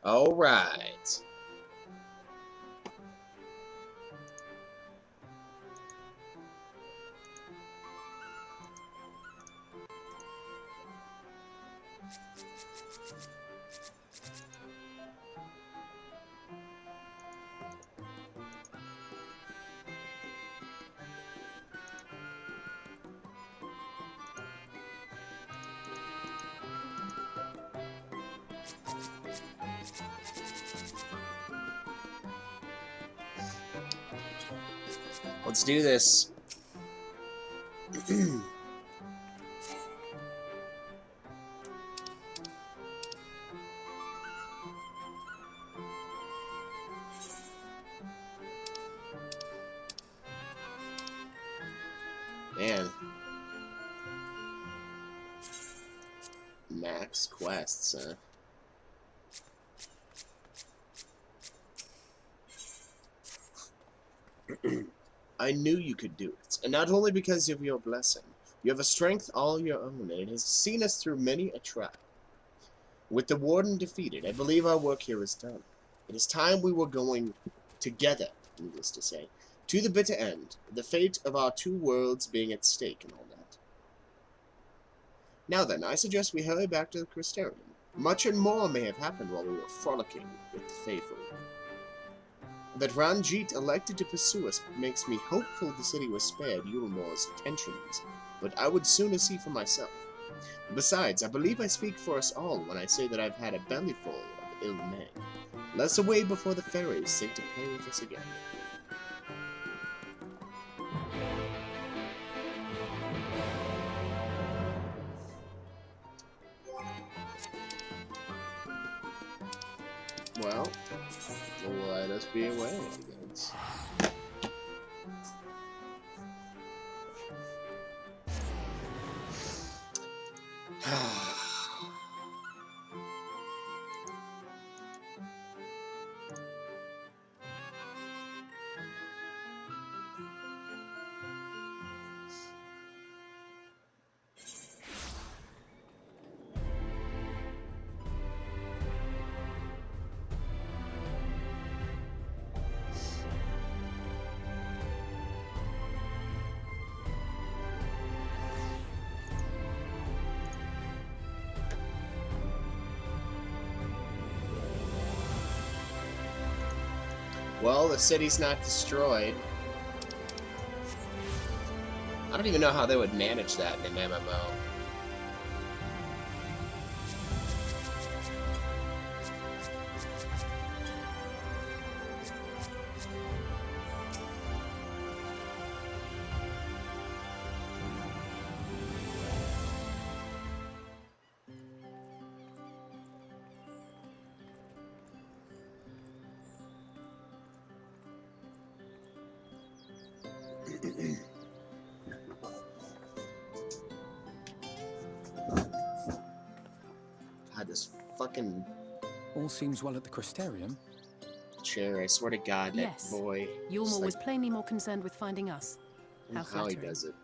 All right. Let's do this. Man. Max quests, huh? I knew you could do it, and not only because of your blessing. You have a strength all your own, and it has seen us through many a trial. With the warden defeated, I believe our work here is done. It is time we were going together, needless to say, to the bitter end, the fate of our two worlds being at stake and all that. Now then, I suggest we hurry back to the Crystarium. Much and more may have happened while we were frolicking with the faithful. That Ranjit elected to pursue us makes me hopeful the city was spared Yulmor's attentions, but I would sooner see for myself. Besides, I believe I speak for us all when I say that I've had a bellyful of ill nay. Let's away before the fairies think to play with us again. Well, let us be away, I guess. Well, the city's not destroyed. I don't even know how they would manage that in an MMO. God, this fucking All seems well at the Crystarium. chair, I swear to God, that Yes. boy. Yulmor just was like, plainly more concerned with finding us. I don't How know how he flattering. does it.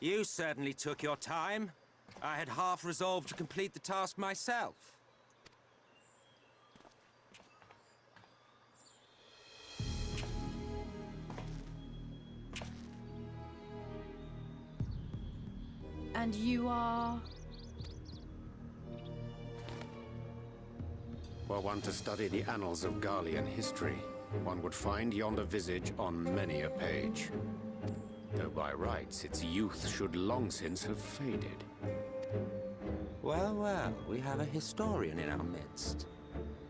You certainly took your time. I had half resolved to complete the task myself. And you are... Were one to study the annals of Garlean history, one would find yonder visage on many a page. Though by rights its youth should long since have faded. Well, well, we have a historian in our midst.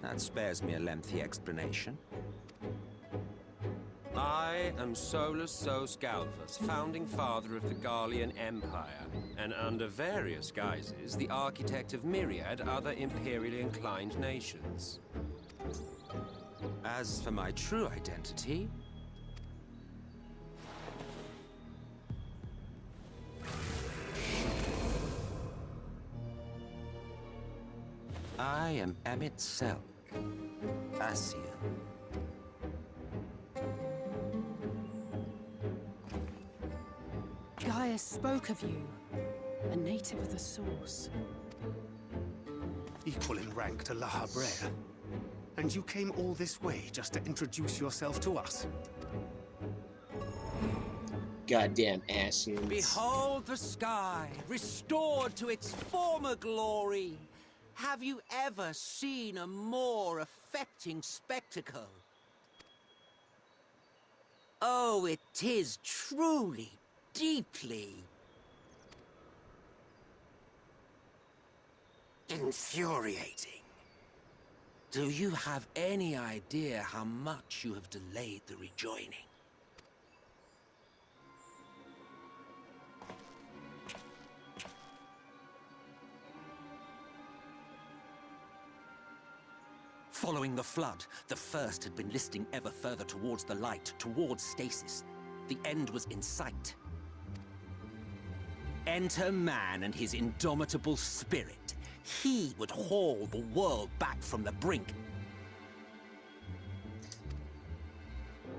That spares me a lengthy explanation. I am Solus Sos Galvus, founding father of the Garlean Empire, and under various guises, the architect of myriad other imperially inclined nations. As for my true identity, I am Emmett Selk, Ascian. Gaius spoke of you. A native of the Source. Equal in rank to La Habrea. And you came all this way just to introduce yourself to us? Goddamn Ascians. Behold the sky, restored to its former glory. Have you ever seen a more affecting spectacle? Oh, it is truly, deeply infuriating. Do you have any idea how much you have delayed the rejoining? Following the flood, the First had been listing ever further towards the light, towards stasis. The end was in sight. Enter man and his indomitable spirit. He would haul the world back from the brink.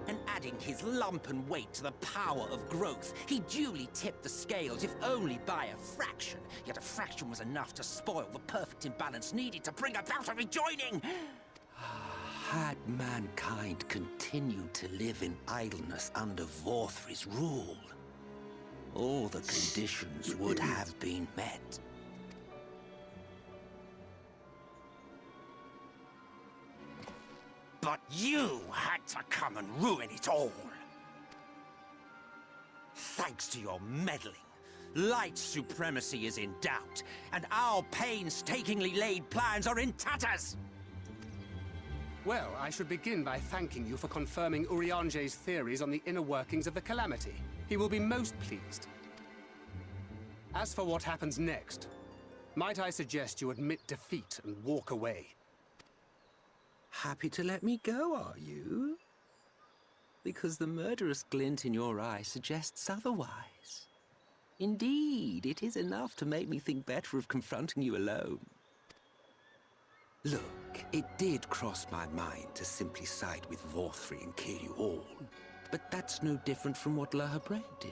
And adding his lumpen weight to the power of growth, he duly tipped the scales, if only by a fraction. Yet a fraction was enough to spoil the perfect imbalance needed to bring about a rejoining. Had mankind continued to live in idleness under Vorthri's rule, all the conditions would have been met. But you had to come and ruin it all. Thanks to your meddling, light supremacy is in doubt, and our painstakingly laid plans are in tatters! Well, I should begin by thanking you for confirming Urianger's theories on the inner workings of the Calamity. He will be most pleased. As for what happens next, might I suggest you admit defeat and walk away? Happy to let me go, are you? Because the murderous glint in your eye suggests otherwise. Indeed, it is enough to make me think better of confronting you alone. Look, it did cross my mind to simply side with Vorthri and kill you all. But that's no different from what La Habrea did.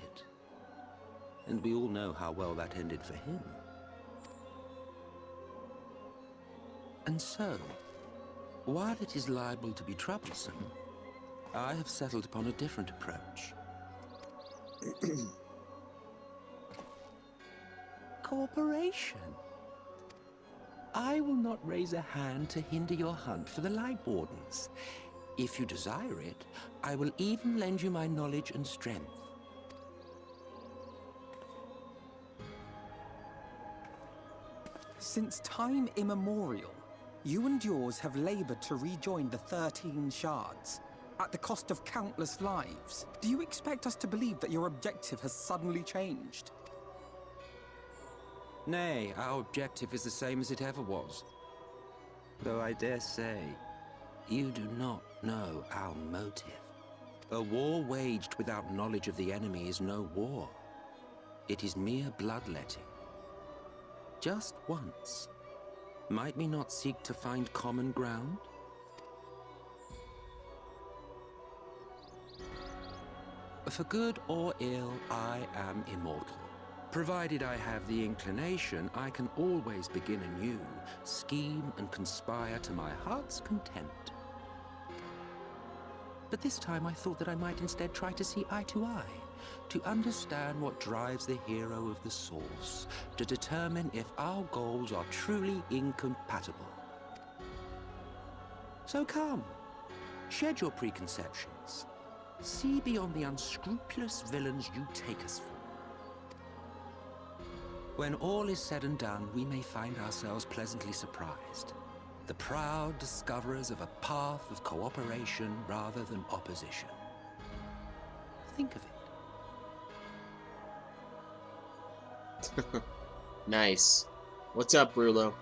And we all know how well that ended for him. And so, while it is liable to be troublesome, I have settled upon a different approach. Cooperation. I will not raise a hand to hinder your hunt for the Light Wardens. If you desire it, I will even lend you my knowledge and strength. Since time immemorial, you and yours have labored to rejoin the 13 shards, at the cost of countless lives. Do you expect us to believe that your objective has suddenly changed? Nay, our objective is the same as it ever was. Though I dare say, you do not know our motive. A war waged without knowledge of the enemy is no war. It is mere bloodletting. Just once, might we not seek to find common ground? For good or ill, I am immortal. Provided I have the inclination, I can always begin anew, scheme and conspire to my heart's content. But this time I thought that I might instead try to see eye to eye, to understand what drives the hero of the Source, to determine if our goals are truly incompatible. So come, shed your preconceptions. See beyond the unscrupulous villains you take us for. When all is said and done, we may find ourselves pleasantly surprised. The proud discoverers of a path of cooperation rather than opposition. Think of it. Nice. What's up, Brulo?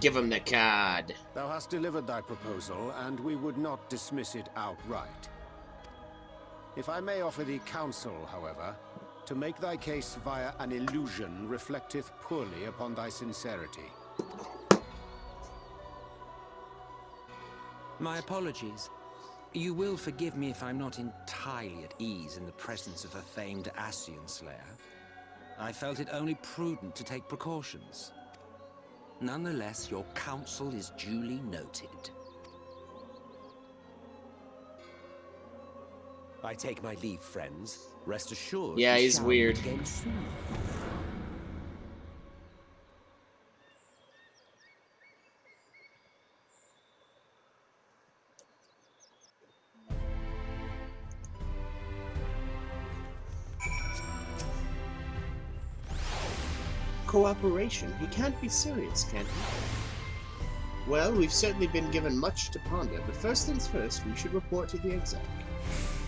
Give him the card. Thou hast delivered thy proposal, and we would not dismiss it outright. If I may offer thee counsel, however, To make thy case via an illusion reflecteth poorly upon thy sincerity. My apologies. You will forgive me if I'm not entirely at ease in the presence of a famed Ascian Slayer. I felt it only prudent to take precautions. Nonetheless, your counsel is duly noted. I take my leave, friends. Rest assured, Yeah, we he's shall weird. meet again soon. Cooperation? He can't be serious, can he? Well, we've certainly been given much to ponder, but first things first, we should report to the exec.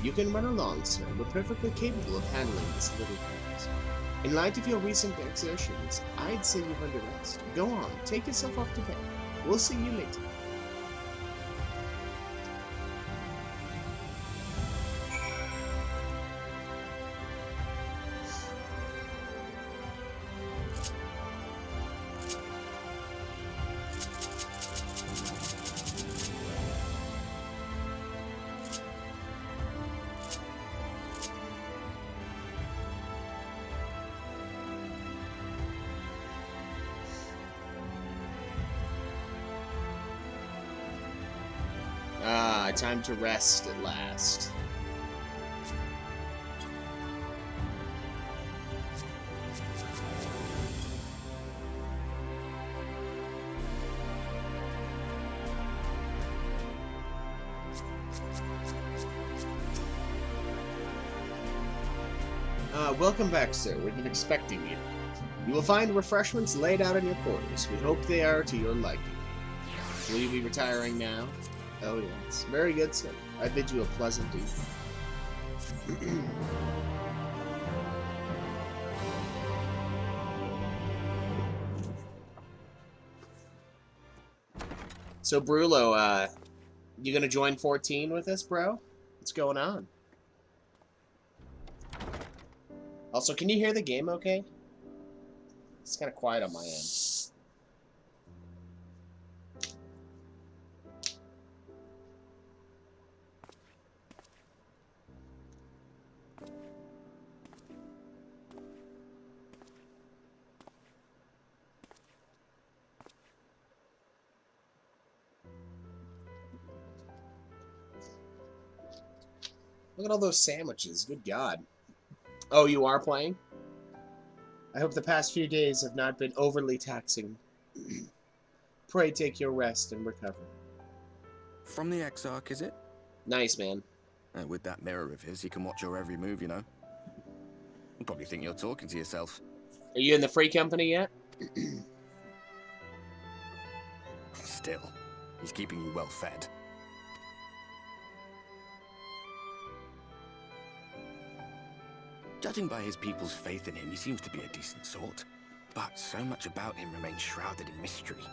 You can run along, sir. We're perfectly capable of handling this little things. In light of your recent exertions, I'd say you've under rest. Go on, take yourself off to bed. We'll see you later. Ah, time to rest at last. Welcome back, sir. We've been expecting you. You will find refreshments laid out in your quarters. We hope they are to your liking. Will you be retiring now? Oh, yes. Very good, sir. I bid you a pleasant evening. So, Brulo, you gonna join 14 with us, bro? What's going on? Also, can you hear the game okay? It's kind of quiet on my end. Look at all those sandwiches. Good God. Oh, you are playing? I hope the past few days have not been overly taxing. Pray take your rest and recover. From the Exarch, is it? Nice, man. With that mirror of his, he can watch your every move, you know. You probably think you're talking to yourself. Are you in the free company yet? Still, he's keeping you well fed. Judging by his people's faith in him, he seems to be a decent sort. But so much about him remains shrouded in mystery.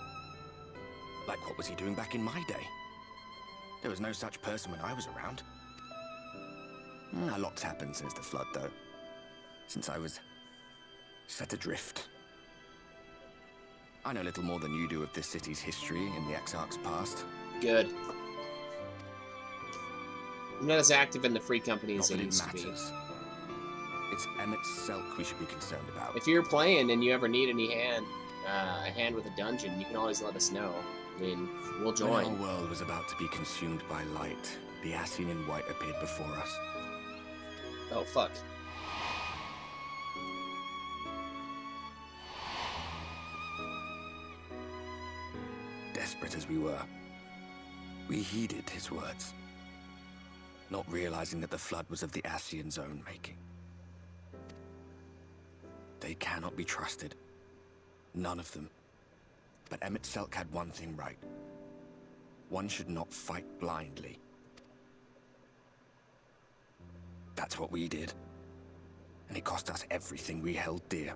Like, what was he doing back in my day? There was no such person when I was around. A lot's happened since the flood, though. Since I was set adrift. I know little more than you do of this city's history and the Exarch's past. Good. I'm not as active in the free company Not as I that it used to be. matters. It's Emmett Selk we should be concerned about. If you're playing and you ever need any hand, a hand with a dungeon, you can always let us know. I mean, we'll join. When our world was about to be consumed by light, the Ascian in white appeared before us. Oh, fuck. Desperate as we were, we heeded his words, not realizing that the flood was of the Ascian's own making. They cannot be trusted. None of them. But Emmett Selk had one thing right. One should not fight blindly. That's what we did. And it cost us everything we held dear.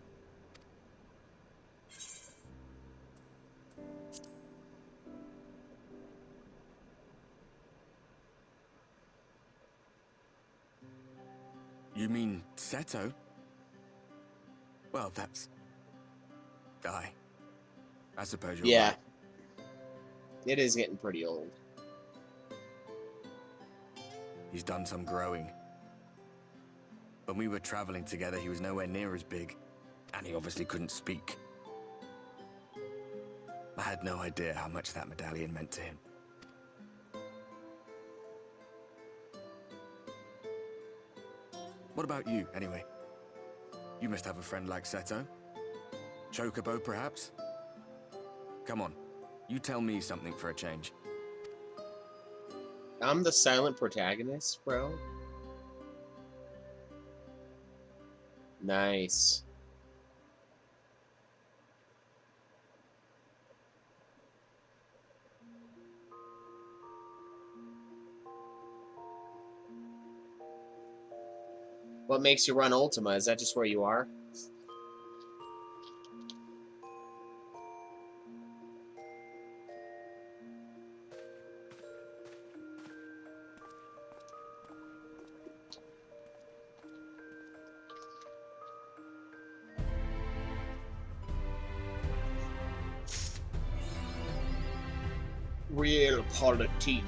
You mean Seto? Well, that's... I suppose you're Yeah. right. It is getting pretty old. He's done some growing. When we were traveling together, he was nowhere near as big. And he obviously couldn't speak. I had no idea how much that medallion meant to him. What about you, anyway? You must have a friend like Seto. Chocobo, perhaps? Come on, you tell me something for a change. I'm the silent protagonist, bro. Nice. What makes you run Ultima? Is that just where you are? Realpolitik.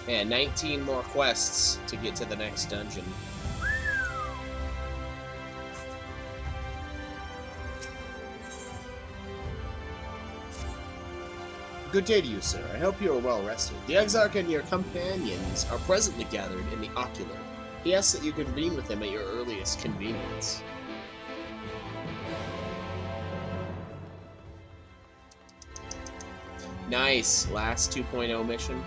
Man, 19 more quests to get to the next dungeon. Good day to you, sir. I hope you are well rested. The Exarch and your companions are presently gathered in the Ocular. He asks that you convene with them at your earliest convenience. Nice. Last 2.0 mission.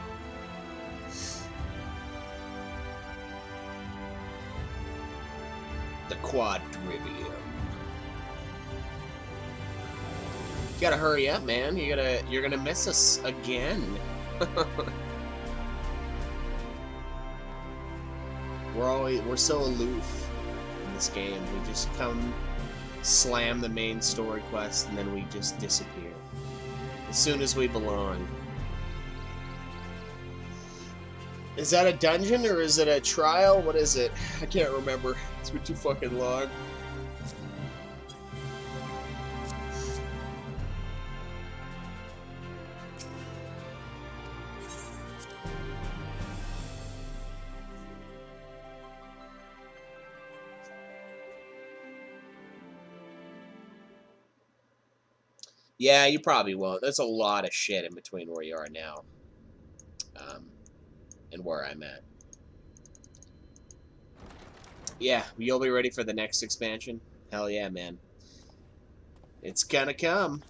The Quadrivium. You gotta hurry up, man. You're gonna miss us again. We're so aloof in this game. We just come, slam the main story quest, and then we just disappear as soon as we belong. Is that a dungeon or is it a trial? What is it? I can't remember. It's been too fucking long. Yeah, you probably won't. There's a lot of shit in between where you are now and where I'm at. Yeah, you'll be ready for the next expansion? Hell yeah, man. It's gonna come.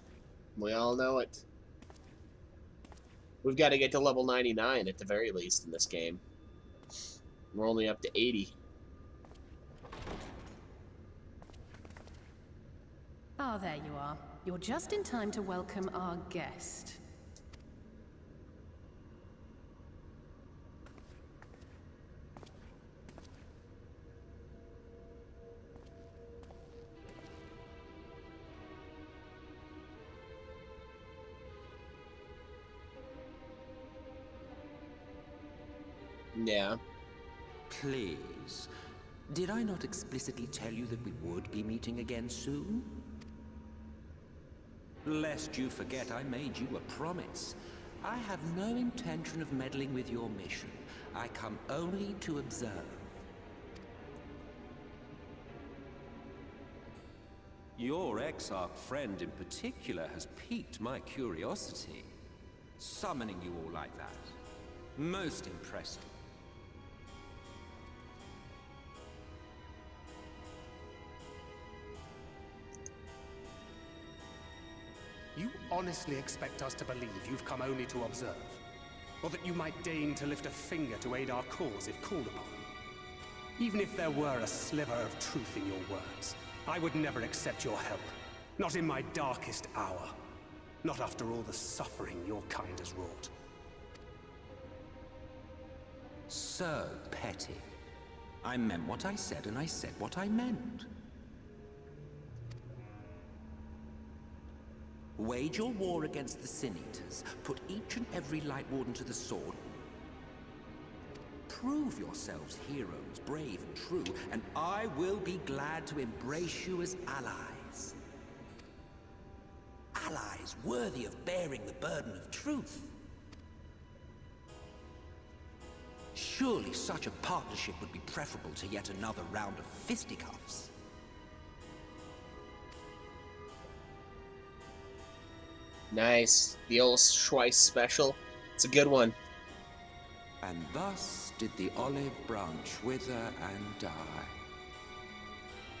We all know it. We've got to get to level 99 at the very least in this game. We're only up to 80. Ah, there you are. You're just in time to welcome our guest. Yeah. Please. Did I not explicitly tell you that we would be meeting again soon? Lest you forget, I made you a promise. I have no intention of meddling with your mission. I come only to observe. Your Exarch friend in particular has piqued my curiosity. Summoning you all like that. Most impressive. You honestly expect us to believe you've come only to observe? Or that you might deign to lift a finger to aid our cause if called upon? Even if there were a sliver of truth in your words, I would never accept your help. Not in my darkest hour. Not after all the suffering your kind has wrought. So petty. I meant what I said, and I said what I meant. Wage your war against the Sin Eaters. Put each and every Light Warden to the sword. Prove yourselves heroes, brave and true, and I will be glad to embrace you as allies. Allies worthy of bearing the burden of truth. Surely such a partnership would be preferable to yet another round of fisticuffs. Nice. The old Schweiss special. It's a good one. And thus did the olive branch wither and die.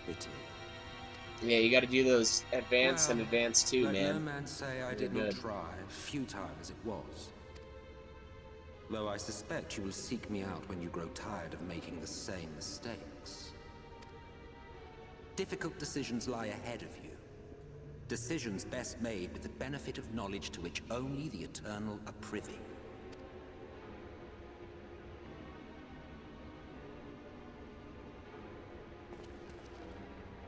Bitterly. Yeah, you gotta do those advanced and Well, advanced too, let man. no man say I did not try, futile as it was. Though I suspect you will seek me out when you grow tired of making the same mistakes. Difficult decisions lie ahead of you. Decisions best made with the benefit of knowledge to which only the eternal are privy.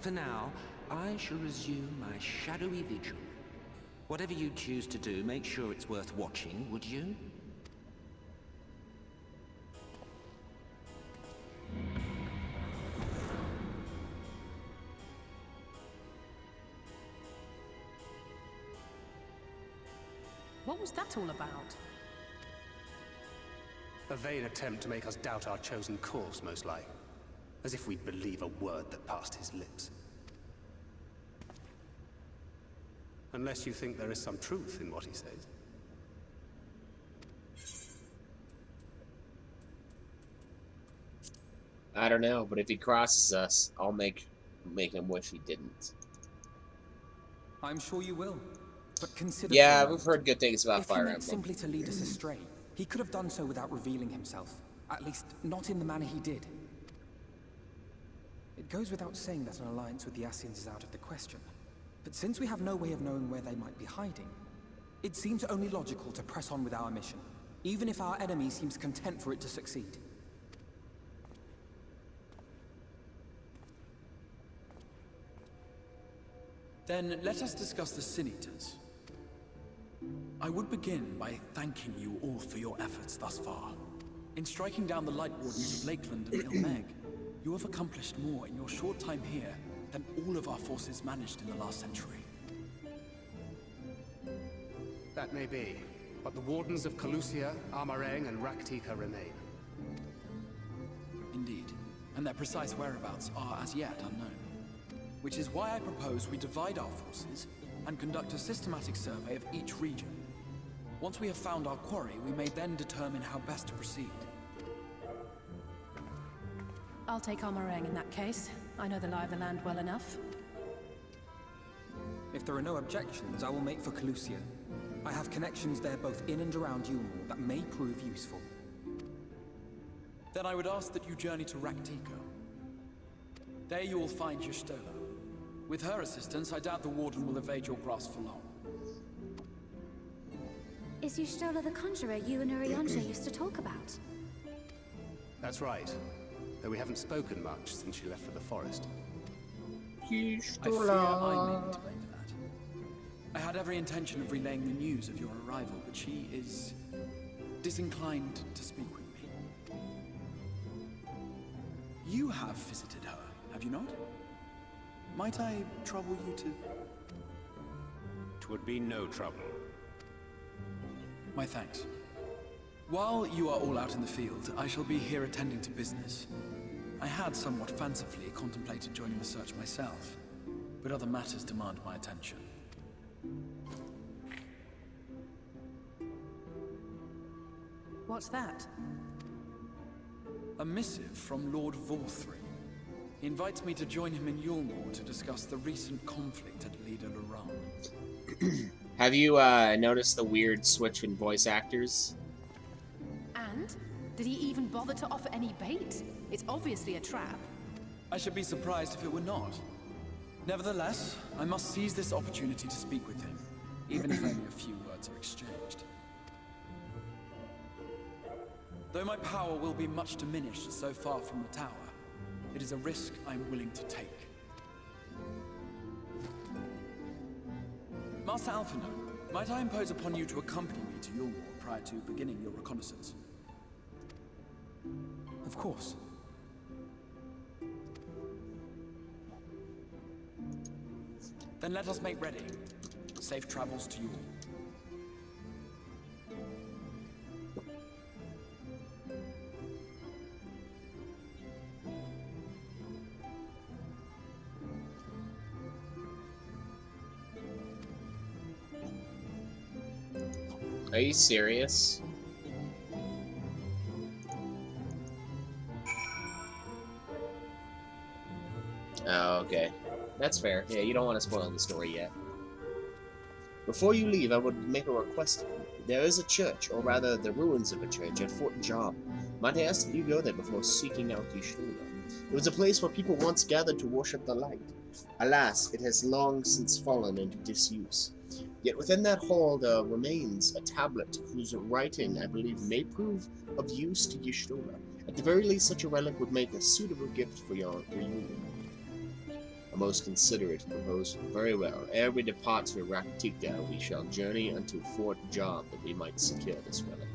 For now, I shall resume my shadowy vigil. Whatever you choose to do, make sure it's worth watching, would you? What was that all about? A vain attempt to make us doubt our chosen course, most like. As if we'd believe a word that passed his lips. Unless you think there is some truth in what he says. I don't know, but if he crosses us, I'll make him wish he didn't. I'm sure you will. But consider Yeah, we've heard good things about if Fire he meant Emblem. simply to lead us astray, he could have done so without revealing himself. At least, not in the manner he did. It goes without saying that an alliance with the Ascians is out of the question. But since we have no way of knowing where they might be hiding, it seems only logical to press on with our mission, even if our enemy seems content for it to succeed. Then let us discuss the Sin Eaters. I would begin by thanking you all for your efforts thus far. In striking down the Light Wardens of Lakeland and Ilmeg, you have accomplished more in your short time here than all of our forces managed in the last century. That may be, but the Wardens of Calusia, Amareng, and Raktika remain. Indeed, and their precise whereabouts are as yet unknown. Which is why I propose we divide our forces and conduct a systematic survey of each region. Once we have found our quarry, we may then determine how best to proceed. I'll take Amareng in that case. I know the lie of the land well enough. If there are no objections, I will make for Calusia. I have connections there both in and around Yulmore that may prove useful. Then I would ask that you journey to Raktika. There you will find Y'shtola. With her assistance, I doubt the Warden will evade your grasp for long. Is Y'shtola the conjurer you and Urianger used to talk about? That's right. Though we haven't spoken much since she left for the forest. I fear I may be to blame for that. I had every intention of relaying the news of your arrival, but she is disinclined to speak with me. You have visited her, have you not? Might I trouble you to... Twould be no trouble. My thanks. While you are all out in the field, I shall be here attending to business. I had somewhat fancifully contemplated joining the search myself, but other matters demand my attention. What's that? A missive from Lord Vorthry. He invites me to join him in Yulmore to discuss the recent conflict at Lida Luran. Have you noticed the weird switch in voice actors? And? Did he even bother to offer any bait? It's obviously a trap. I should be surprised if it were not. Nevertheless, I must seize this opportunity to speak with him, even if only a few words are exchanged. Though my power will be much diminished so far from the tower, It is a risk I am willing to take. Master Alphino, might I impose upon you to accompany me to Yulmore prior to beginning your reconnaissance? Of course. Then let us make ready. Safe travels to you all. Are you serious? Oh, okay. That's fair. Yeah, you don't want to spoil the story yet. Before you leave, I would make a request of you. There is a church, or rather the ruins of a church, at Fort Job. Might I ask that you go there before seeking out Yishtula? It was a place where people once gathered to worship the light. Alas, it has long since fallen into disuse. Yet within that hall there remains a tablet whose writing, I believe, may prove of use to Yishtula. At the very least, such a relic would make a suitable gift for your reunion. A most considerate proposal. Very well. Ere we depart to Raktika, we shall journey unto Fort Job that we might secure this relic.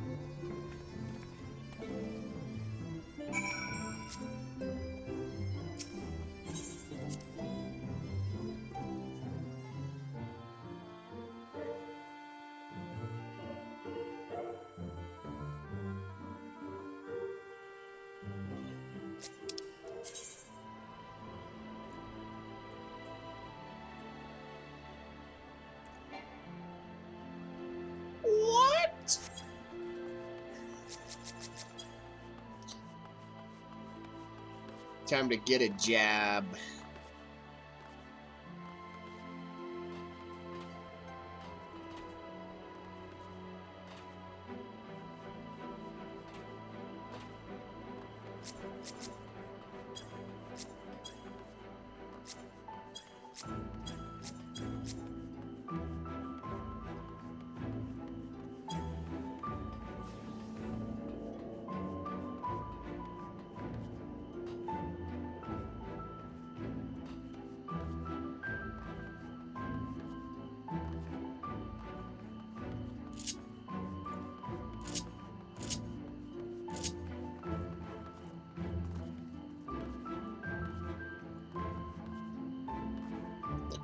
What? Time to get a jab.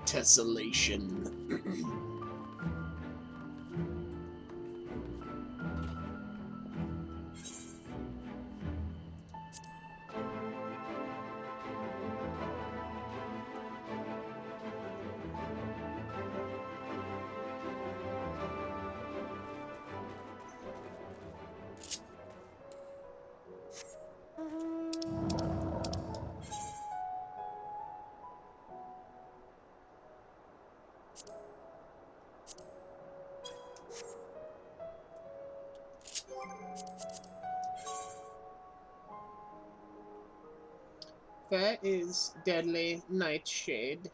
Tessellation. That is Deadly Nightshade.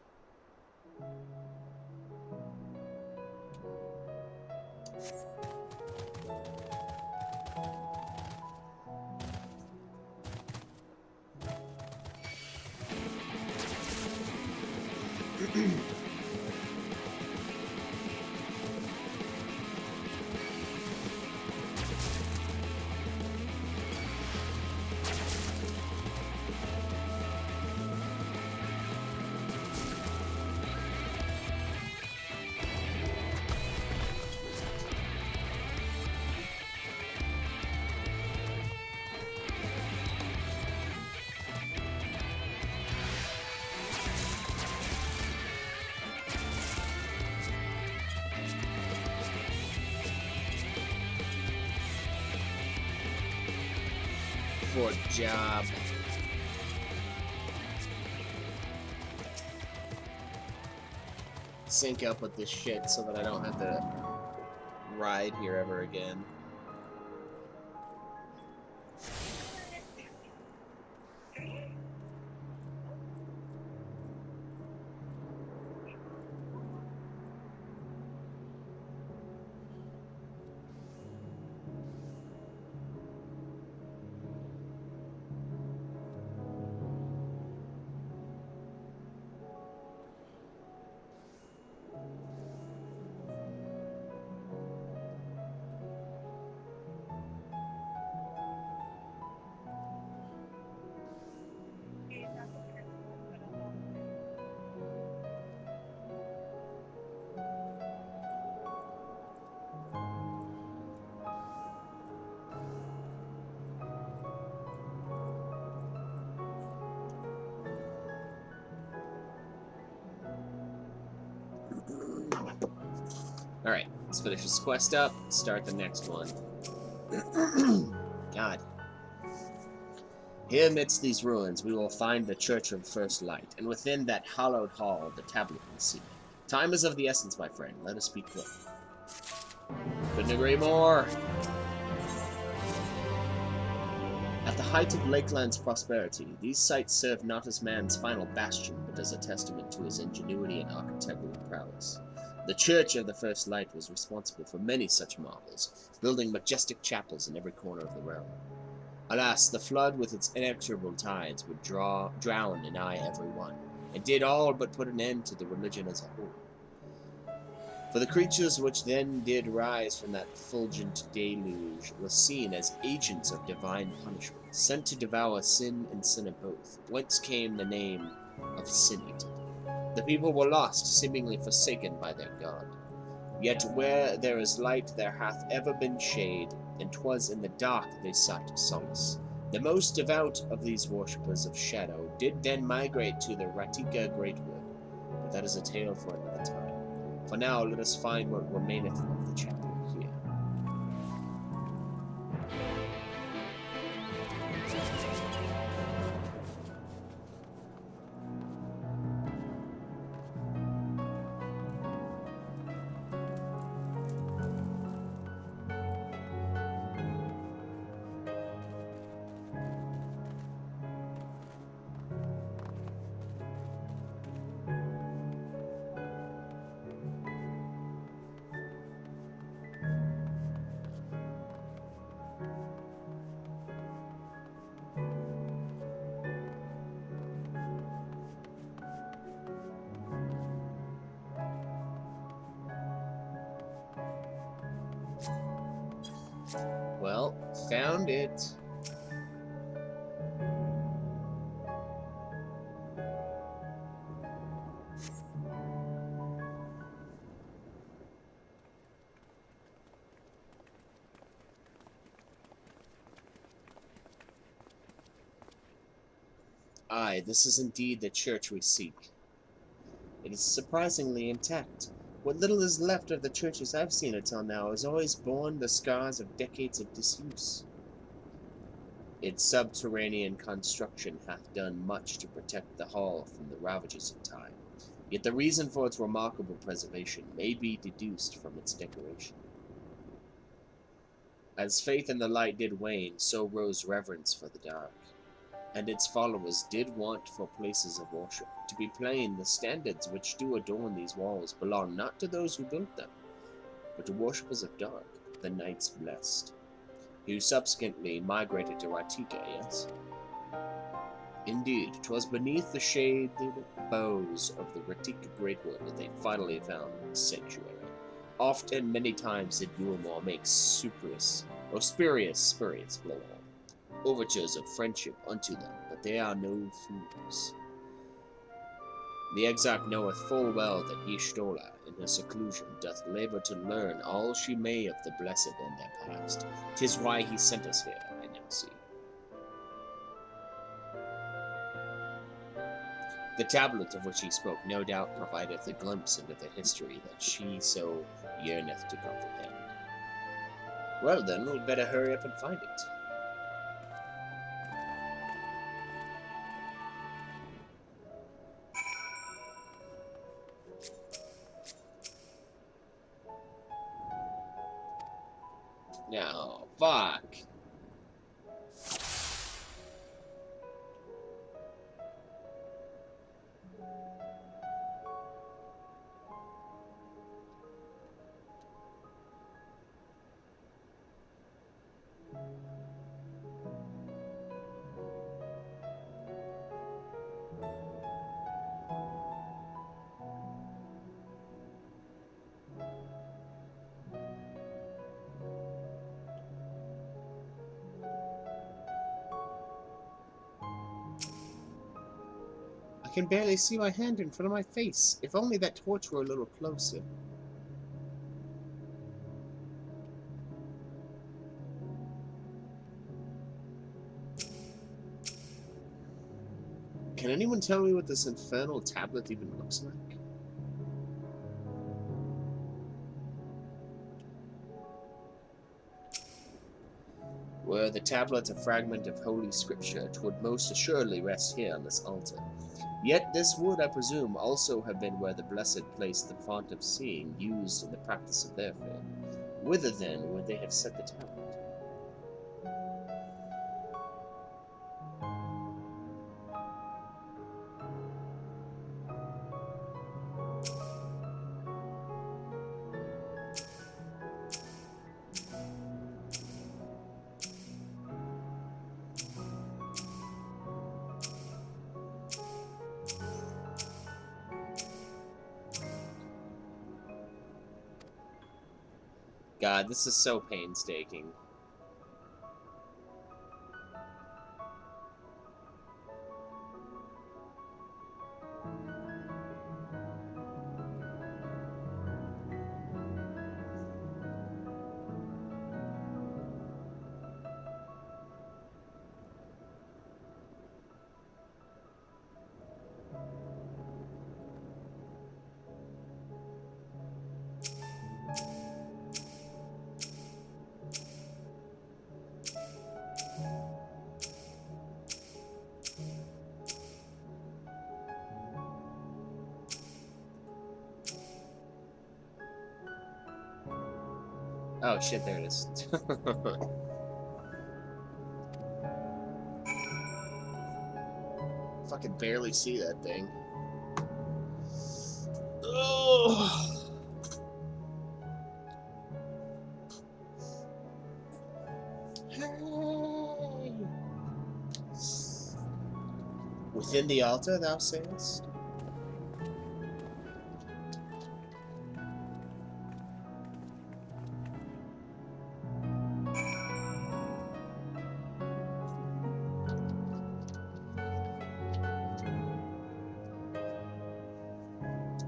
Fort Job. Sync up with this shit so that I don't have to ride here ever again. Alright, let's finish this quest up, start the next one. God. Here amidst these ruins we will find the Church of First Light, and within that hallowed hall the tablet we see. Time is of the essence, my friend. Let us be quick. Couldn't agree more. At the height of Lakeland's prosperity, these sites serve not as man's final bastion, but as a testament to his ingenuity and architectural prowess. The Church of the First Light was responsible for many such marvels, building majestic chapels in every corner of the realm. Alas, the flood with its inexorable tides would drown and nigh every one, and did all but put an end to the religion as a whole. For the creatures which then did rise from that fulgent deluge were seen as agents of divine punishment, sent to devour sin and sinner both, whence came the name of Sin-Eater. The people were lost, seemingly forsaken by their god. Yet where there is light there hath ever been shade, and 'twas in the dark they sought solace. The most devout of these worshippers of shadow did then migrate to the Ratika Greatwood, but that is a tale for another time. For now, let us find what remaineth of the chapel here. Well, found it. Aye, this is indeed the church we seek. It is surprisingly intact. What little is left of the churches I've seen until now has always borne the scars of decades of disuse. Its subterranean construction hath done much to protect the hall from the ravages of time, yet the reason for its remarkable preservation may be deduced from its decoration. As faith in the light did wane, so rose reverence for the dark, and its followers did want for places of worship. To be plain, the standards which do adorn these walls belong not to those who built them, but to worshippers of dark, the knights blessed, who subsequently migrated to Ratika, yes? Indeed, 'twas beneath the shaded boughs of the Ratika Greatwood that they finally found sanctuary. Oft and many times did Yuamor make spurious blow overtures of friendship unto them, but they are no fools. The exarch knoweth full well that Y'shtola, in her seclusion, doth labour to learn all she may of the blessed and their past. 'Tis why he sent us here, I now see. The tablet of which he spoke no doubt provideth a glimpse into the history that she so yearneth to comprehend. Well then, we'd better hurry up and find it. No, fuck. I can barely see my hand in front of my face. If only that torch were a little closer. Can anyone tell me what this infernal tablet even looks like? Were the tablet a fragment of holy scripture, 'twould most assuredly rest here on this altar. Yet this would, I presume, also have been where the blessed placed the font of seeing used in the practice of their faith. Whither, then, would they have set the tablet? God, this is so painstaking. Oh shit, there it is. Fucking barely see that thing. Oh. Hey. Within the altar, thou sayest?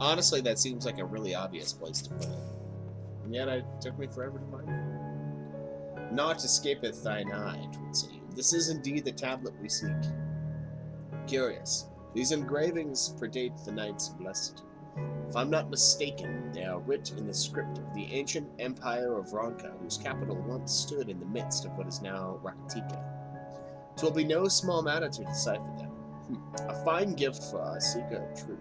Honestly, that seems like a really obvious place to put it. And yet it took me forever to find it. Naught escapeth thine eye, 'twould seem. This is indeed the tablet we seek. Curious. These engravings predate the Knights Blessed. If I'm not mistaken, they are writ in the script of the ancient empire of Ronka, whose capital once stood in the midst of what is now Rakatika. 'Twill be no small matter to decipher them. A fine gift for our seeker of truth.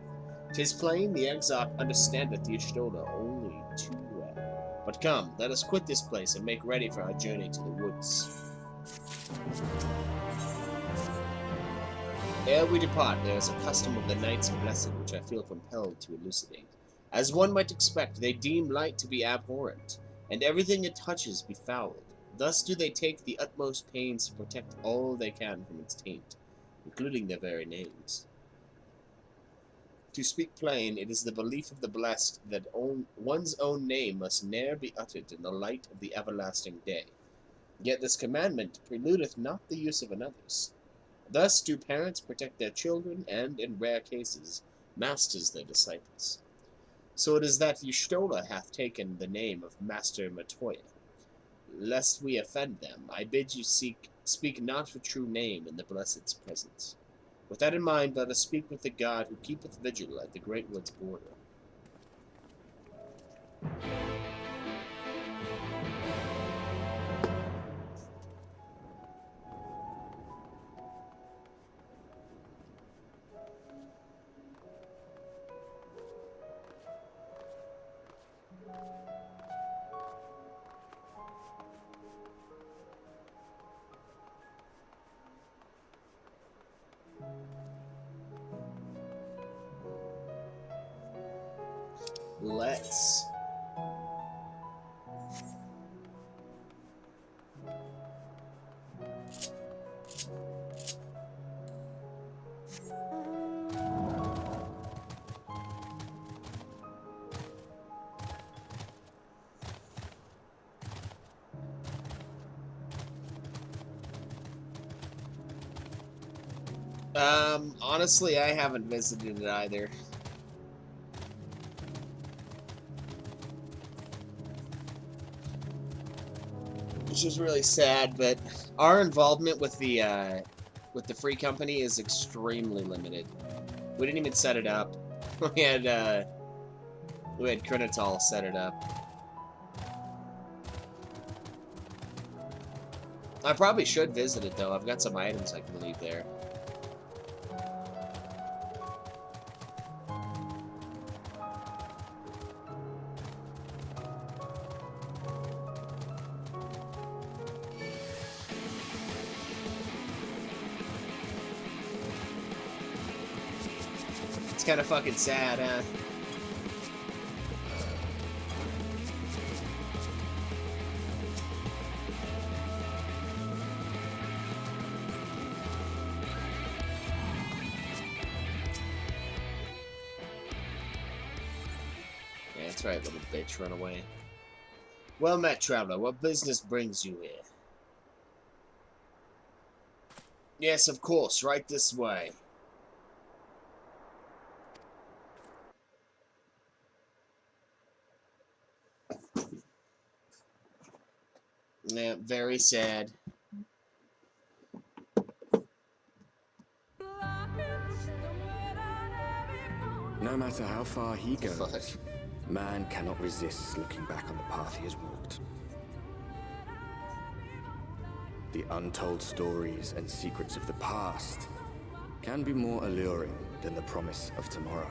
'Tis plain the exarch understandeth the Ishtola only too well. But come, let us quit this place and make ready for our journey to the woods. Ere we depart, there is a custom of the Knights Blessed which I feel compelled to elucidate. As one might expect, they deem light to be abhorrent, and everything it touches befouled. Thus do they take the utmost pains to protect all they can from its taint, including their very names. To speak plain, it is the belief of the blessed that one's own name must ne'er be uttered in the light of the everlasting day. Yet this commandment preludeth not the use of another's. Thus do parents protect their children, and, in rare cases, masters their disciples. So it is that Y'shtola hath taken the name of Master Matoya. Lest we offend them, I bid you speak not the true name in the Blessed's presence. With that in mind, let us speak with the god who keepeth vigil at the great wood's border. Let's. Honestly, I haven't visited it either. Which is really sad, but our involvement with the free company is extremely limited. We didn't even set it up. We had Krinatal set it up. I probably should visit it, though. I've got some items I can leave there. It's kind of fucking sad, huh? That's right, little bitch, run away. Well met, traveler. What business brings you here? Yes, of course, right this way. Yeah, very sad. No matter how far he goes, man cannot resist looking back on the path he has walked. The untold stories and secrets of the past can be more alluring than the promise of tomorrow.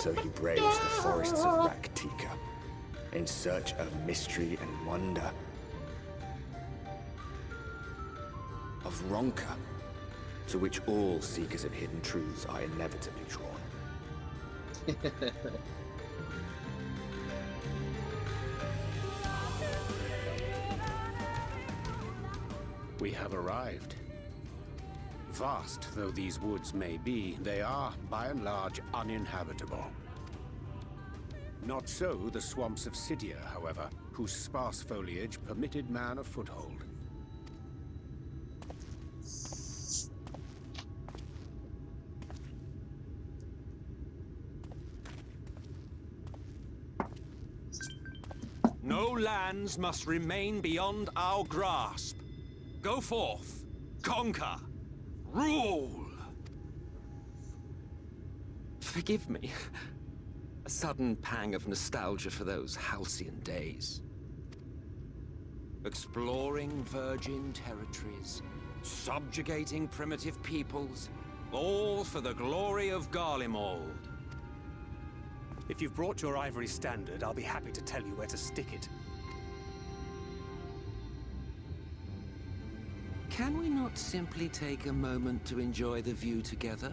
So he braves the forests of Raktika in search of mystery and wonder. Of Ronka, to which all seekers of hidden truths are inevitably drawn. We have arrived. Vast though these woods may be, they are, by and large, uninhabitable. Not so the swamps of Cydia, however, whose sparse foliage permitted man a foothold. No lands must remain beyond our grasp. Go forth, conquer, rule! Forgive me. A sudden pang of nostalgia for those halcyon days. Exploring virgin territories, subjugating primitive peoples, all for the glory of Garlemald. If you've brought your ivory standard, I'll be happy to tell you where to stick it. Can we not simply take a moment to enjoy the view together?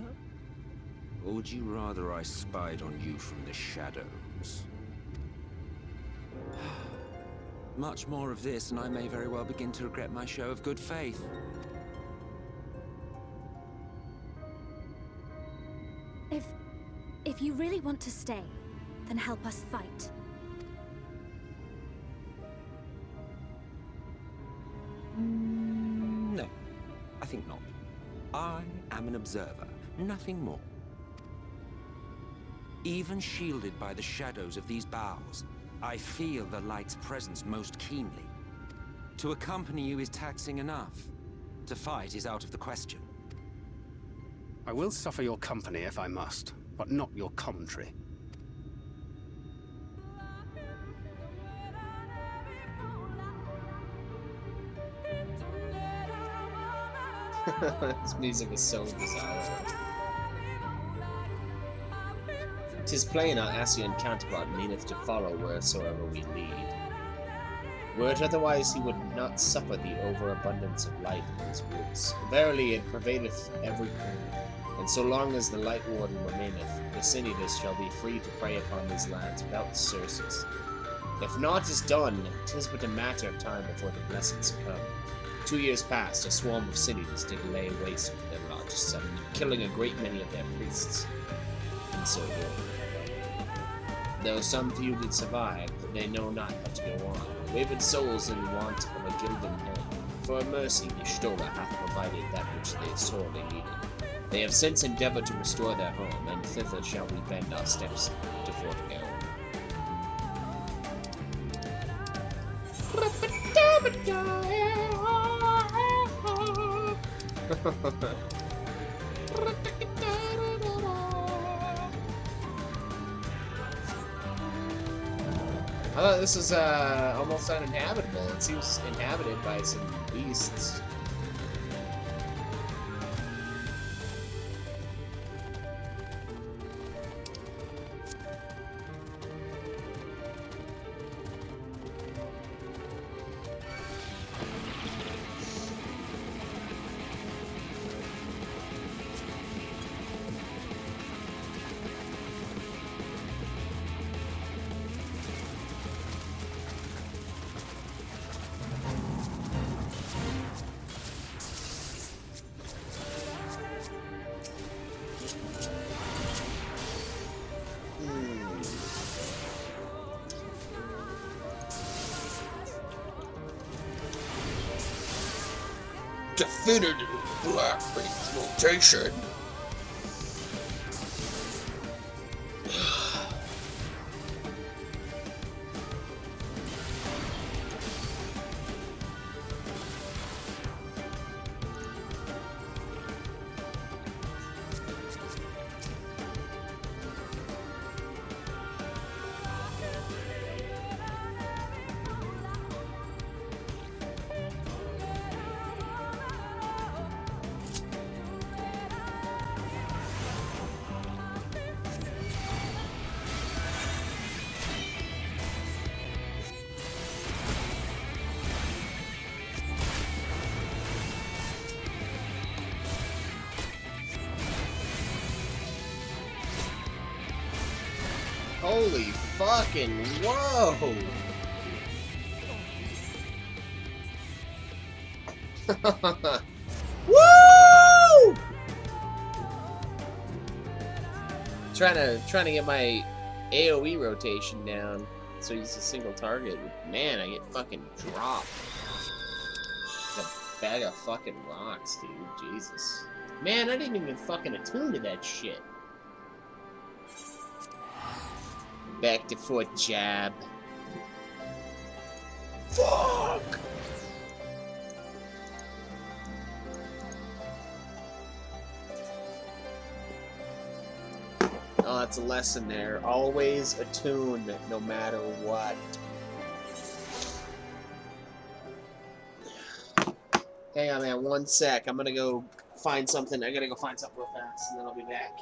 Or would you rather I spied on you from the shadows? Much more of this, and I may very well begin to regret my show of good faith. If you really want to stay, then help us fight. No, I think not. I am an observer, nothing more. Even shielded by the shadows of these boughs, I feel the light's presence most keenly. To accompany you is taxing enough. To fight is out of the question. I will suffer your company if I must, but not your commentary. This music is so bizarre. 'Tis plain our Asian counterpart meaneth to follow wheresoever we lead. Were it otherwise, he would not suffer the overabundance of light in his woods. Verily, it pervadeth every corner, and so long as the Light Warden remaineth, the Sinidas shall be free to prey upon these lands without surcease. If naught is done, 'tis but a matter of time before the blessed succumb. 2 years past, a swarm of Sinidas did lay waste to their largest settlement, killing a great many of their priests. And so forth. Though some few did survive, they know not how to go on, wavered souls in want of a gilded home. For a mercy, Ishtola hath provided that which they sorely needed. They have since endeavored to restore their home, and thither shall we bend our steps to forego. I thought this was almost uninhabitable. It seems inhabited by some beasts. Definitive black rotation. Holy fucking whoa! Woo! Trying to get my AoE rotation down so he's a single target. Man, I get fucking dropped. Like a bag of fucking rocks, dude. Jesus. Man, I didn't even fucking attune to that shit. Back to Fort Jab. Fuck! Oh, that's a lesson there. Always attune, no matter what. Hang on, man. 1 sec. I'm gonna go find something. I gotta go find something real fast, and then I'll be back.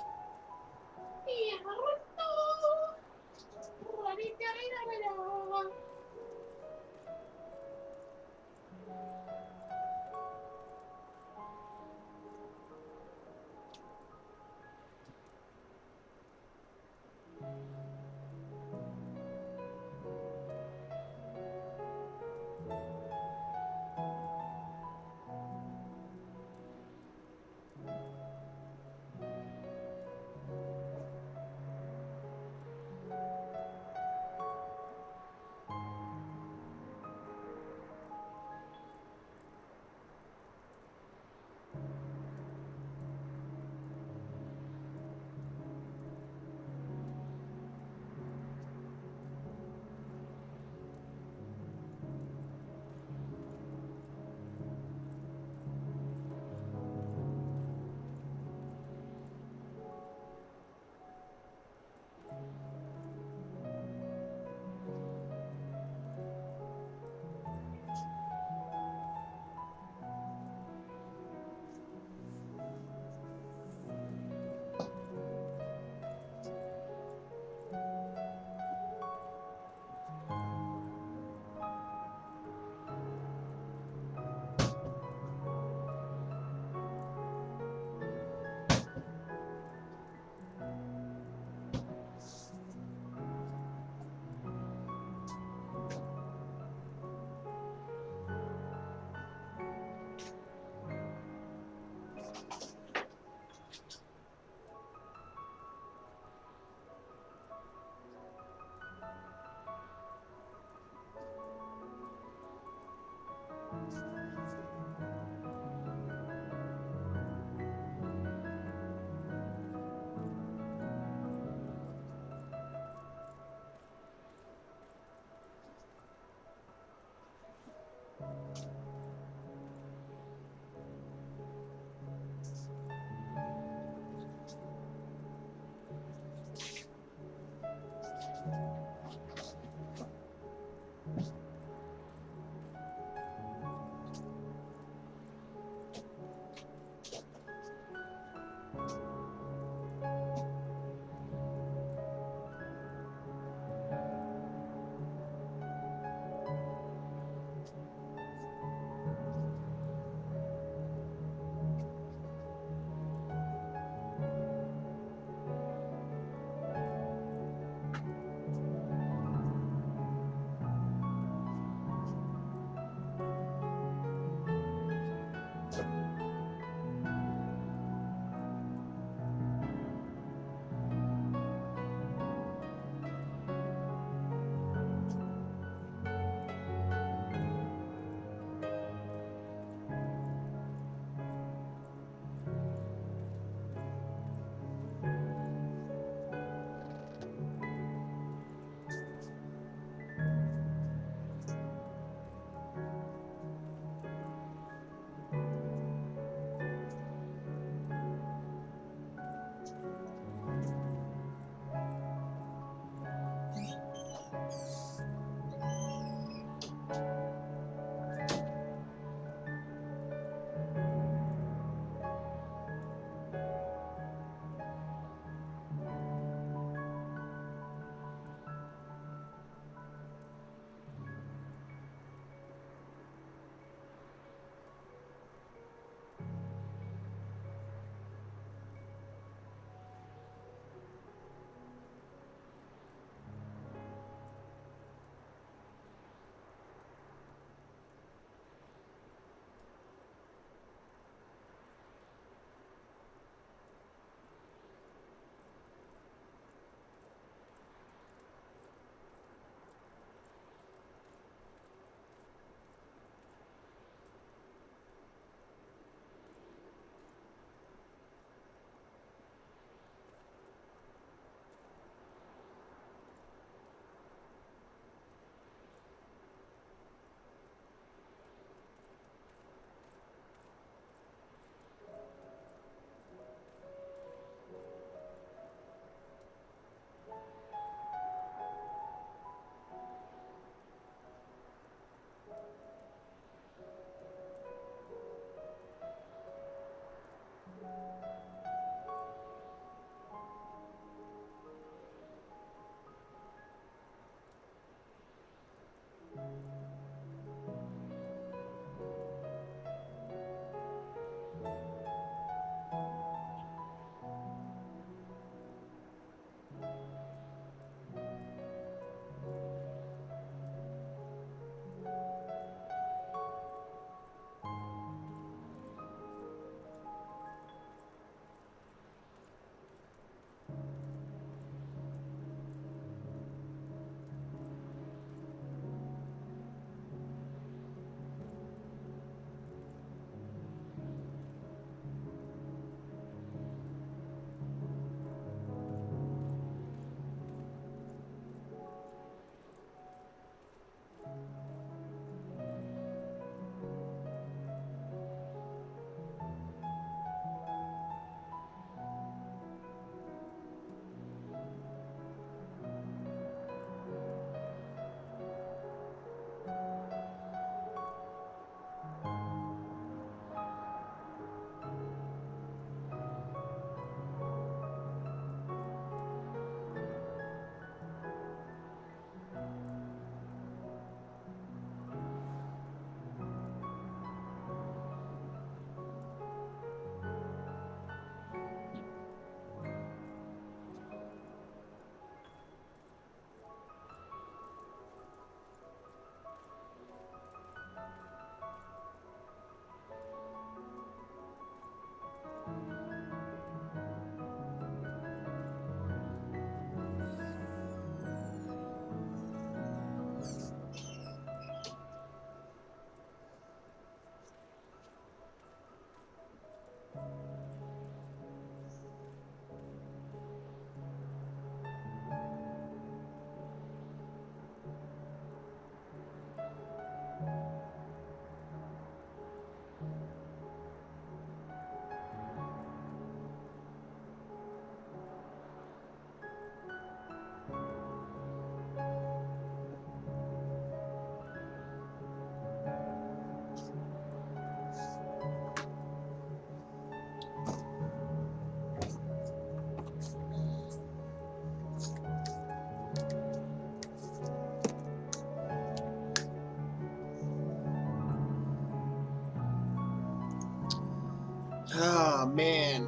Oh, man.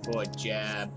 For a jab.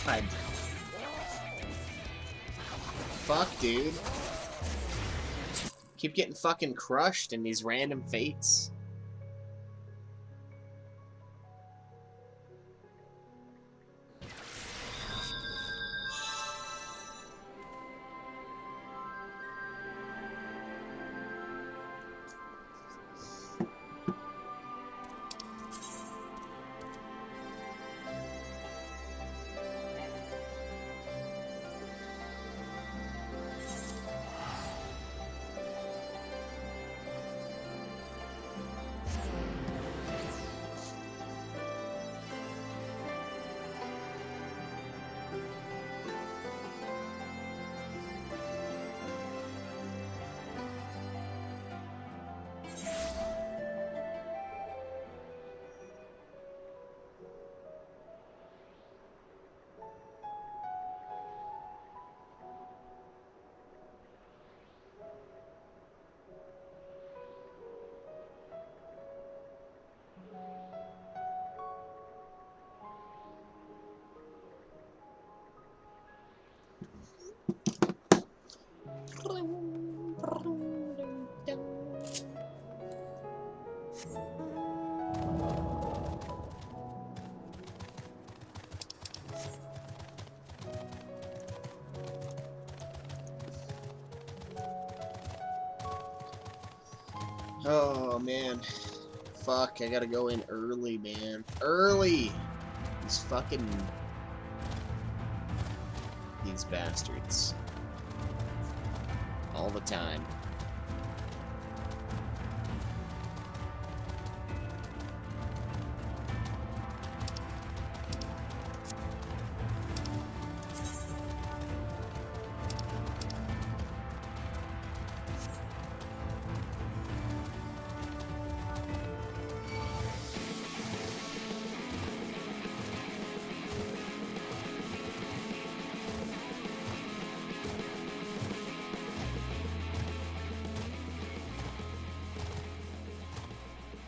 God. Fuck, dude. Keep getting fucking crushed in these random fates. Oh, man. Fuck, I gotta go in early, man. Early! These bastards. All the time.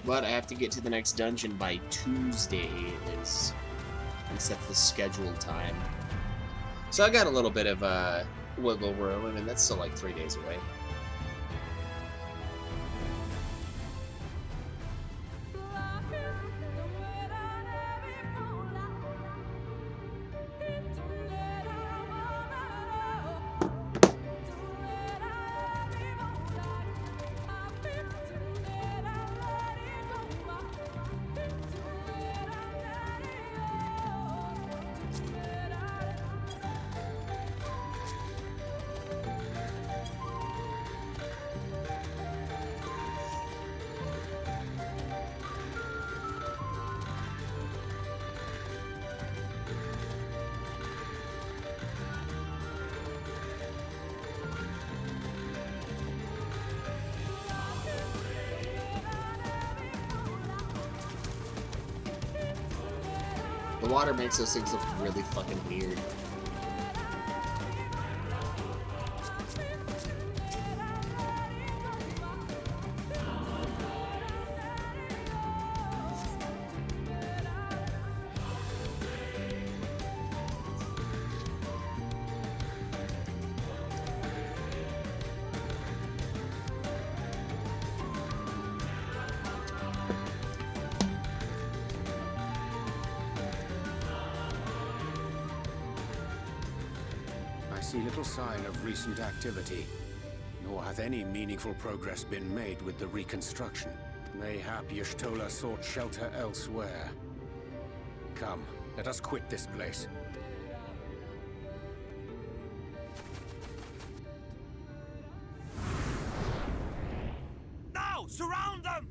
But I have to get to the next dungeon by Tuesday is set the scheduled time. So I got a little bit of wiggle room. I mean, that's still like 3 days away. The water makes those things look really fucking weird. see little sign of recent activity, nor hath any meaningful progress been made with the reconstruction. Mayhap Y'shtola sought shelter elsewhere. Come, let us quit this place. Now! Surround them!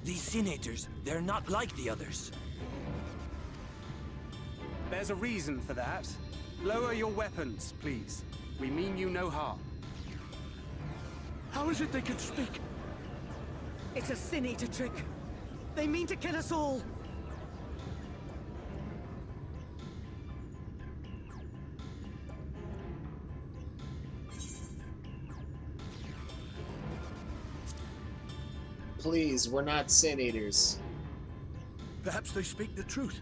These senators, they're not like the others. There's a reason for that. Lower your weapons, please. We mean you no harm. How is it they can speak? It's a Sin Eater trick. They mean to kill us all. Please, we're not Sin Eaters. Perhaps they speak the truth.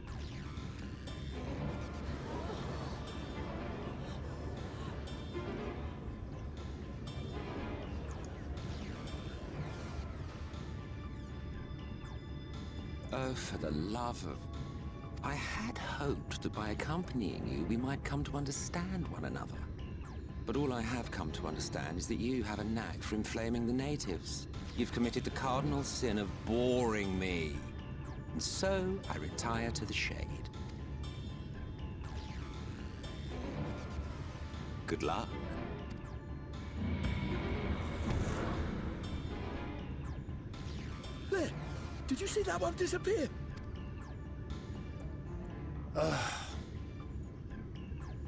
Oh, for the love of... I had hoped that by accompanying you, we might come to understand one another. But all I have come to understand is that you have a knack for inflaming the natives. You've committed the cardinal sin of boring me. And so, I retire to the shade. Good luck. There! Did you see that one disappear? I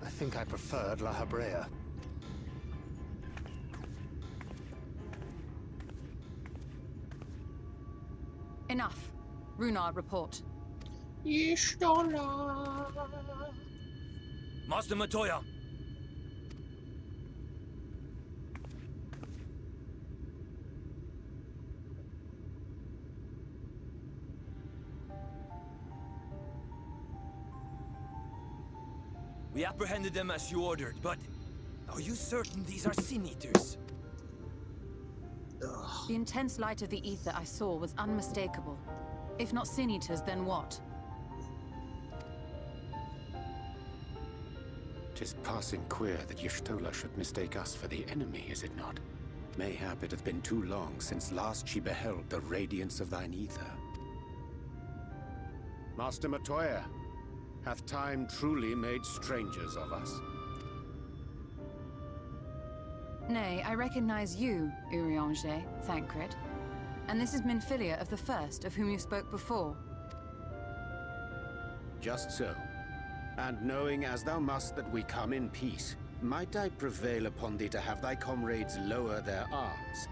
think I preferred La Habrea. Enough. Runar, report. Y'shtola. Master Matoya! We apprehended them as you ordered, but are you certain these are Sin Eaters? The intense light of the ether I saw was unmistakable. If not Sin Eaters, then what? 'Tis passing queer that Y'shtola should mistake us for the enemy, is it not? Mayhap it hath been too long since last she beheld the radiance of thine ether. Master Matoya, hath time truly made strangers of us? Nay, I recognize you, Urianger, Thancred. And this is Minfilia of the First, of whom you spoke before. Just so. And knowing as thou must that we come in peace, might I prevail upon thee to have thy comrades lower their arms?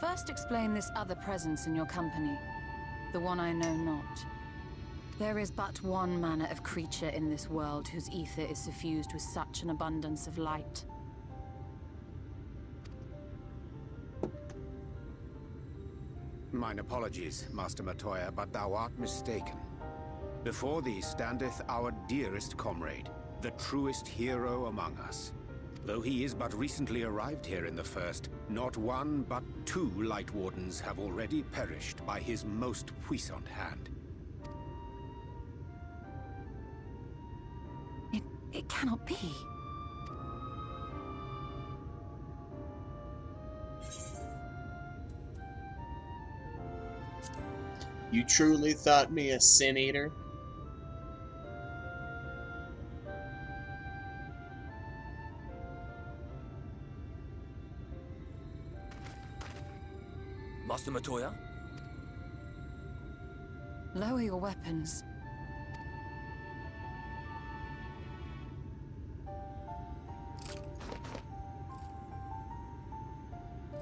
First explain this other presence in your company, the one I know not. There is but one manner of creature in this world whose ether is suffused with such an abundance of light. Mine apologies, Master Matoya, but thou art mistaken. Before thee standeth our dearest comrade, the truest hero among us. Though he is but recently arrived here in the First, not one but two Light Wardens have already perished by his most puissant hand. It cannot be. You truly thought me a Sin Eater? Master Matoya? Lower your weapons.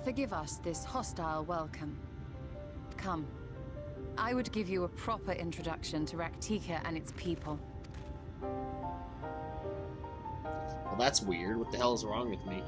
Forgive us this hostile welcome. Come. I would give you a proper introduction to Raktika and its people. Well, that's weird. What the hell is wrong with me?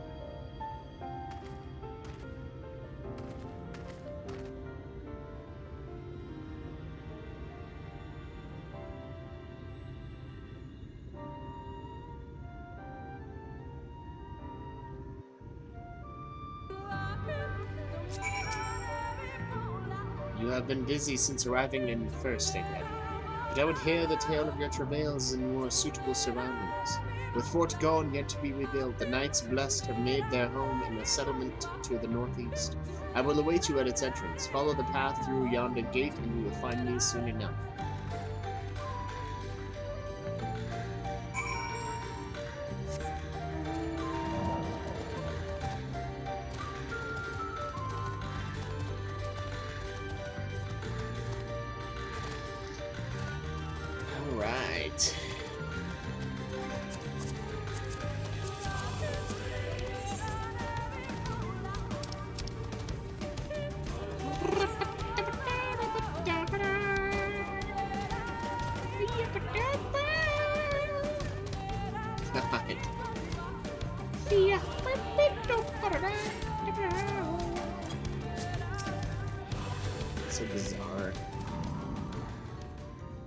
You have been busy since arriving in first, Agad. But I would hear the tale of your travails in more suitable surroundings. With Fort Gone yet to be rebuilt, the Knights Blessed have made their home in a settlement to the northeast. I will await you at its entrance. Follow the path through yonder gate, and you will find me soon enough. All right. So bizarre.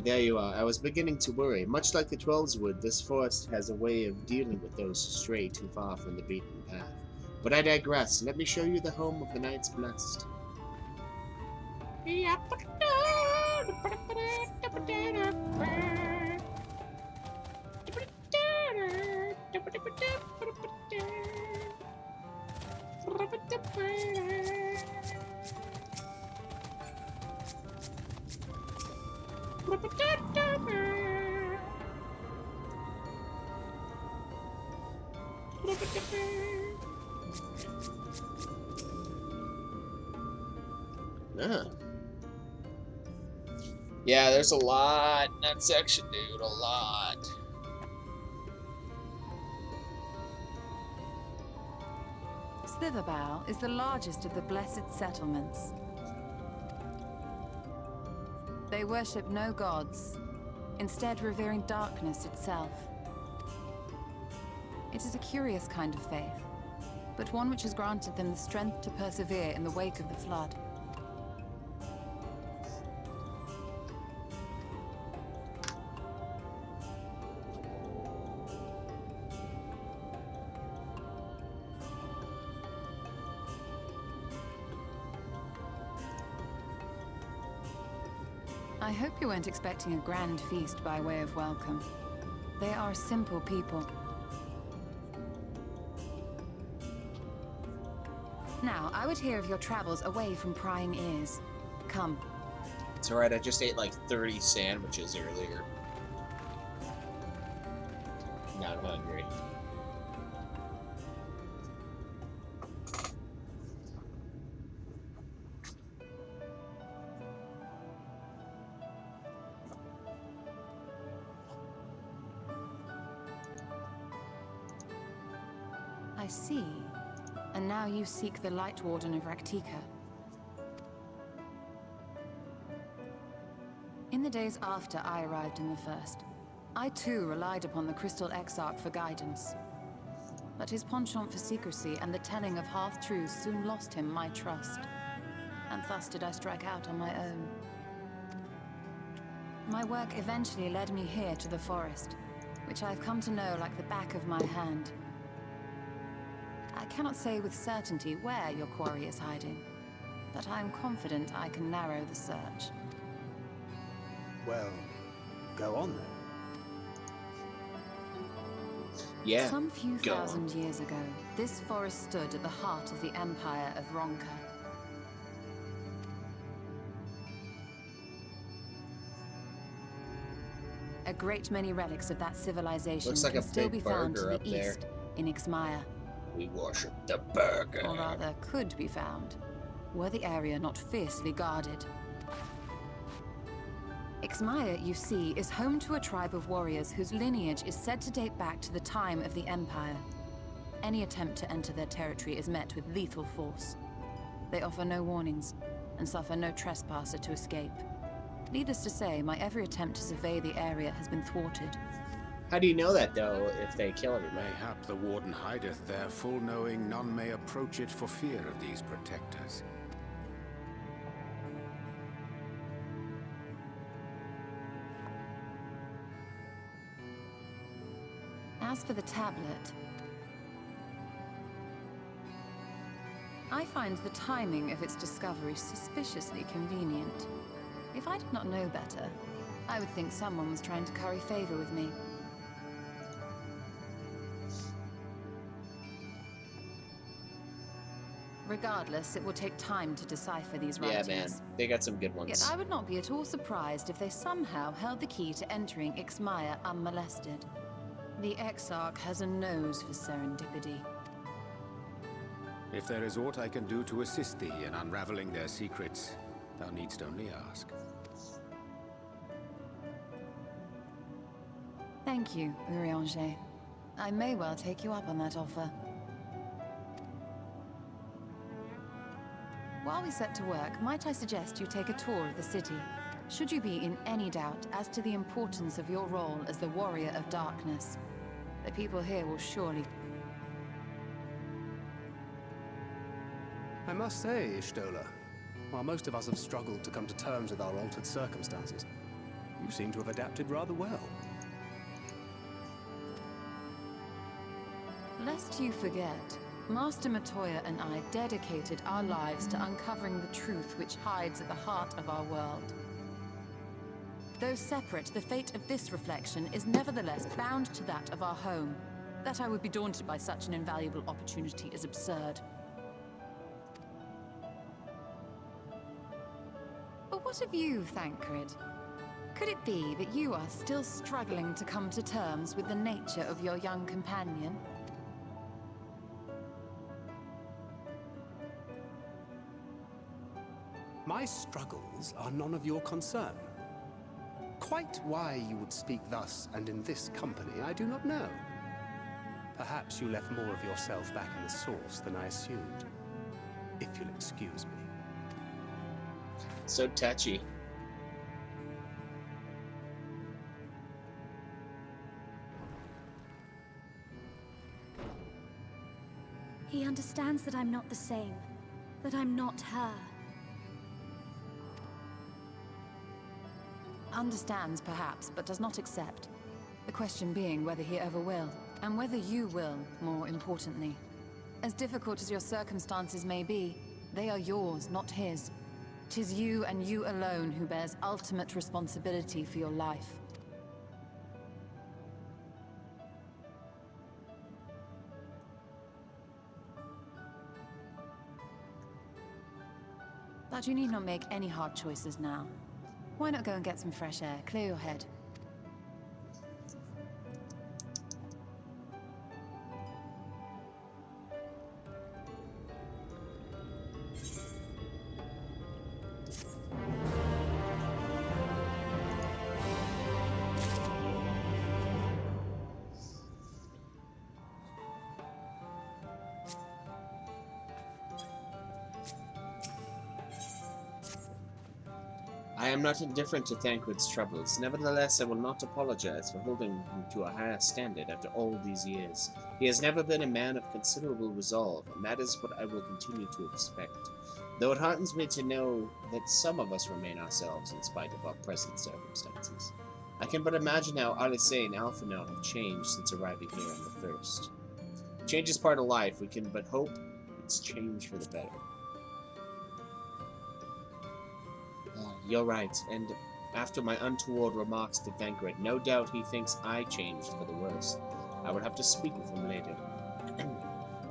There you are. I was beginning to worry. Much like the Twelves would, this forest has a way of dealing with those who stray too far from the beaten path. But I digress. Let me show you the home of the Knights Blessed. Ah. Yeah, there's a lot in that section, dude. A lot. Slitherbow is the largest of the blessed settlements. They worship no gods, instead revering darkness itself. It is a curious kind of faith, but one which has granted them the strength to persevere in the wake of the flood. I hope you weren't expecting a grand feast by way of welcome. They are simple people. Now, I would hear of your travels away from prying ears. Come. It's alright, I just ate like 30 sandwiches earlier. Not hungry. I see. And now you seek the Light Warden of Raktika. In the days after I arrived in the First, I too relied upon the Crystal Exarch for guidance. But his penchant for secrecy and the telling of half-truths soon lost him my trust. And thus did I strike out on my own. My work eventually led me here to the forest, which I've come to know like the back of my hand. I cannot say with certainty where your quarry is hiding, but I am confident I can narrow the search. Well, go on then. Yeah. Some few go on. thousand years ago, this forest stood at the heart of the Empire of Ronka. A great many relics of that civilization Looks like can a still big be found to burger the up there. east, in Ixmaya. We worship the burger. Or rather, could be found, were the area not fiercely guarded. Ixmaya, you see, is home to a tribe of warriors whose lineage is said to date back to the time of the Empire. Any attempt to enter their territory is met with lethal force. They offer no warnings, and suffer no trespasser to escape. Needless to say, my every attempt to survey the area has been thwarted. How do you know that, though, if they kill everybody? Mayhap the warden hideth there, full knowing none may approach it for fear of these protectors. As for the tablet, I I find the timing of its discovery suspiciously convenient. If I did not know better, I would think someone was trying to curry favor with me. Regardless, it will take time to decipher these writings. Yeah, man. They got some good ones. Yet I would not be at all surprised if they somehow held the key to entering Ixmaya unmolested. The Exarch has a nose for serendipity. If there is aught I can do to assist thee in unraveling their secrets, thou needst only ask. Thank you, Urianger. I may well take you up on that offer. While we set to work, might I suggest you take a tour of the city? Should you be in any doubt as to the importance of your role as the Warrior of Darkness, the people here will surely... I must say, Ishtola, while most of us have struggled to come to terms with our altered circumstances, you seem to have adapted rather well. Lest you forget, Master Matoya and I dedicated our lives to uncovering the truth which hides at the heart of our world. Though separate, the fate of this reflection is nevertheless bound to that of our home. That I would be daunted by such an invaluable opportunity is absurd. But what of you, Thancred? Could it be that you are still struggling to come to terms with the nature of your young companion? My struggles are none of your concern. Quite why you would speak thus and in this company, I do not know. Perhaps you left more of yourself back in the source than I assumed. If you'll excuse me. So touchy. He understands that I'm not the same. That I'm not her. Understands, perhaps, but does not accept. The question being whether he ever will, and whether you will, more importantly. As difficult as your circumstances may be, they are yours, not his. 'Tis you and you alone who bears ultimate responsibility for your life. But you need not make any hard choices now. Why not go and get some fresh air, clear your head? I am not indifferent to Thancred's troubles. Nevertheless, I will not apologize for holding him to a higher standard after all these years. He has never been a man of considerable resolve, and that is what I will continue to expect. Though it heartens me to know that some of us remain ourselves in spite of our present circumstances. I can but imagine how Alice and Alphinaud have changed since arriving here on the Thirst. Change is part of life. We can but hope it's changed for the better. You're right, and after my untoward remarks to Thancred, no doubt he thinks I changed for the worse. I will have to speak with him later.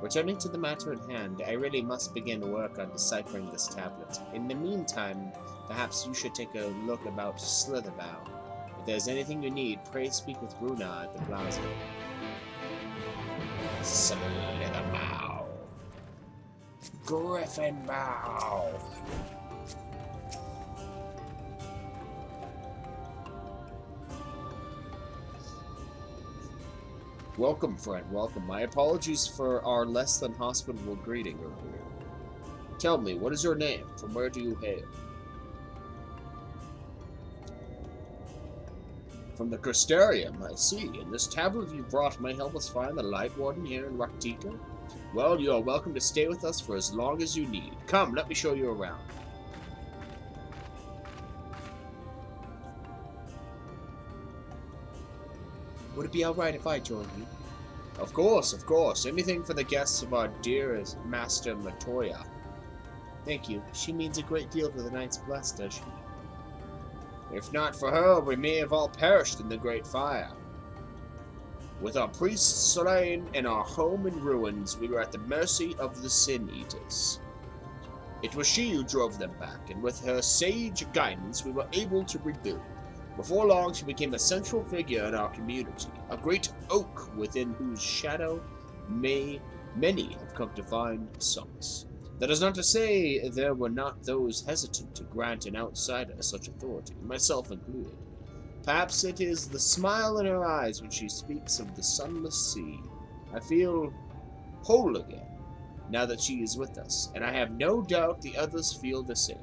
Returning to the matter at hand, I really must begin work on deciphering this tablet. In the meantime, perhaps you should take a look about Slitherbow. If there's anything you need, pray speak with Runa at the plaza. Slitherbow. Griffinbow. Welcome, friend, welcome. My apologies for our less than hospitable greeting earlier. Tell me, what is your name? From where do you hail? From the Crystarium, I see. And this tablet you brought may help us find the Light Warden here in Raktika? Well, you are welcome to stay with us for as long as you need. Come, let me show you around. Would it be alright if I joined you? Of course, of course. Anything for the guests of our dearest Master Matoya. Thank you. She means a great deal to the Knights Blessed, does she? If not for her, we may have all perished in the Great Fire. With our priests slain and our home in ruins, we were at the mercy of the Sin Eaters. It was she who drove them back, and with her sage guidance, we were able to rebuild. Before long, she became a central figure in our community, a great oak within whose shadow many have come to find solace. That is not to say there were not those hesitant to grant an outsider such authority, myself included. Perhaps it is the smile in her eyes when she speaks of the sunless sea. I feel whole again, now that she is with us, and I have no doubt the others feel the same.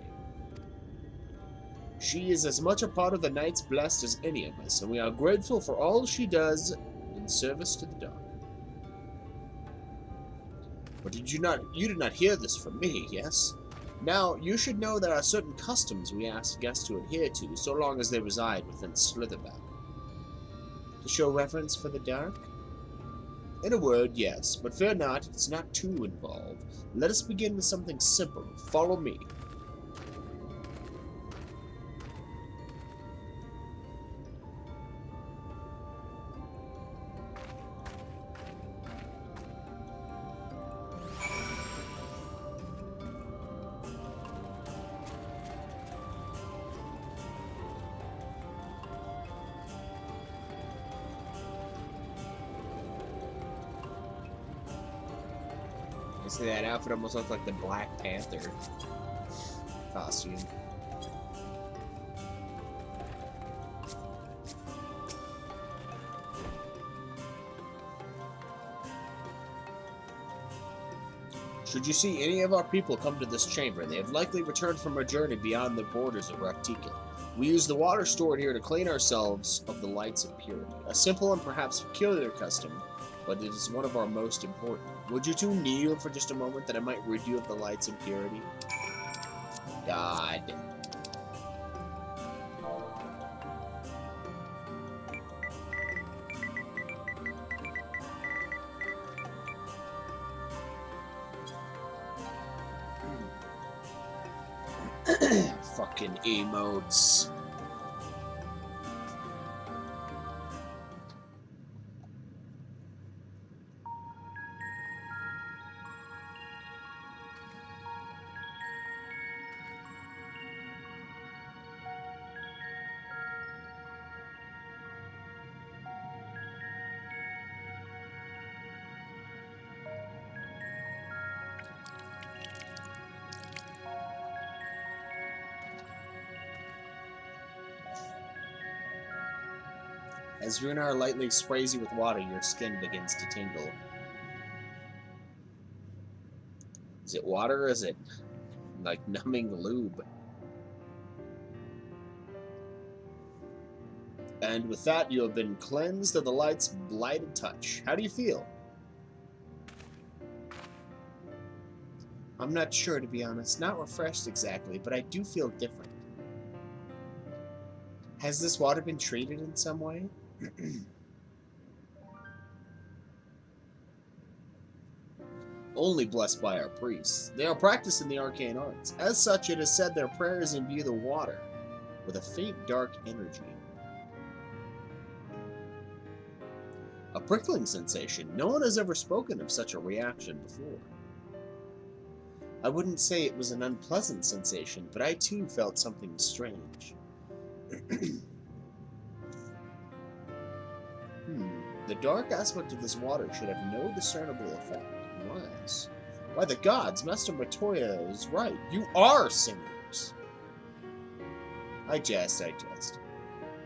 She is as much a part of the Knights Blessed as any of us, and we are grateful for all she does in service to the dark. But you did not hear this from me, yes? Now, you should know there are certain customs we ask guests to adhere to, so long as they reside within Slitherback. To show reverence for the dark? In a word, yes, but fear not, it's not too involved. Let us begin with something simple. Follow me. I see that outfit almost looks like the Black Panther costume. Should you see any of our people come to this chamber, they have likely returned from a journey beyond the borders of Raktika. We use the water stored here to clean ourselves of the lights of purity. A simple and perhaps peculiar custom, but it is one of our most important. Would you two kneel for just a moment that I might rid you of the lights of purity? God. Fucking emotes. As Runar lightly sprays you with water, your skin begins to tingle. Is it water or is it like numbing lube? And with that, you have been cleansed of the light's blighted touch. How do you feel? I'm not sure, to be honest. Not refreshed exactly, but I do feel different. Has this water been treated in some way? Only blessed by our priests. They are practiced in the arcane arts. As such, it is said their prayers imbue the water with a faint dark energy. A prickling sensation. No one has ever spoken of such a reaction before. I wouldn't say it was an unpleasant sensation, but I too felt something strange. The dark aspect of this water should have no discernible effect. Unless... By the gods, Master Matoya is right. You are singers! I jest.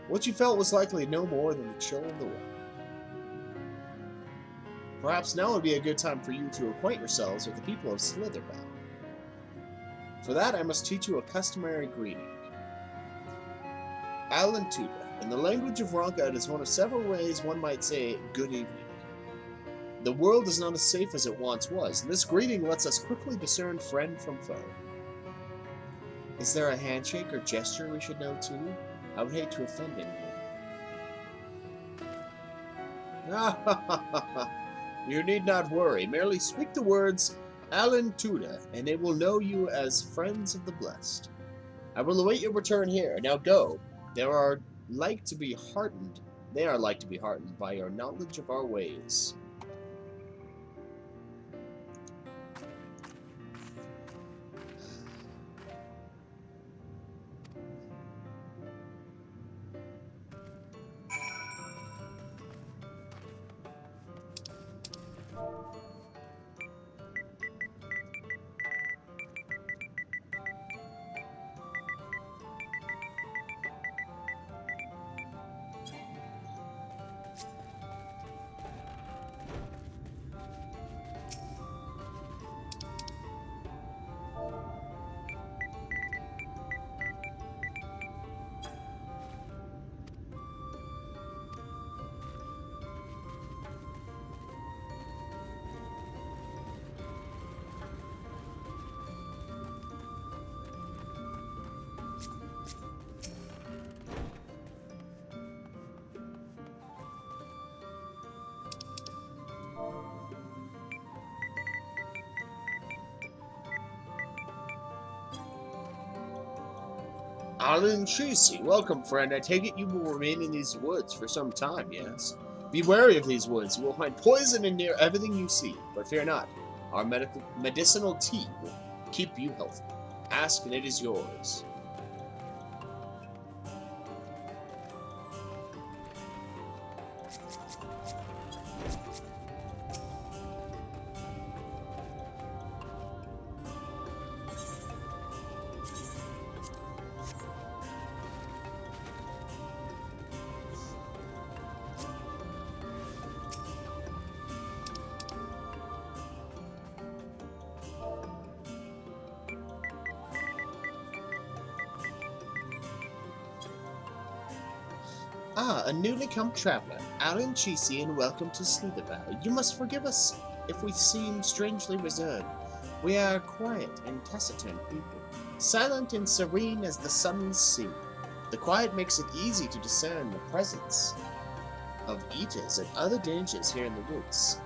What you felt was likely no more than the chill of the water. Perhaps now would be a good time for you to acquaint yourselves with the people of Slitherback. For that, I must teach you a customary greeting. Alantuba. In the language of Ronka, it is one of several ways one might say, good evening. The world is not as safe as it once was, and this greeting lets us quickly discern friend from foe. Is there a handshake or gesture we should know too? I would hate to offend anyone. You need not worry. Merely speak the words, Alan Tuda, and they will know you as Friends of the Blessed. I will await your return here. Now go. They are like to be heartened by your knowledge of our ways. Alan Chesey, welcome, friend. I take it you will remain in these woods for some time, yes? Be wary of these woods. You will find poison in near everything you see, but fear not. Our medicinal tea will keep you healthy. Ask, and it is yours. Ah, a newly come traveler, Alan Chesey, and welcome to Slither Valley. You must forgive us if we seem strangely reserved. We are quiet and taciturn people, silent and serene as the sun's sea. The quiet makes it easy to discern the presence of eaters and other dangers here in the woods.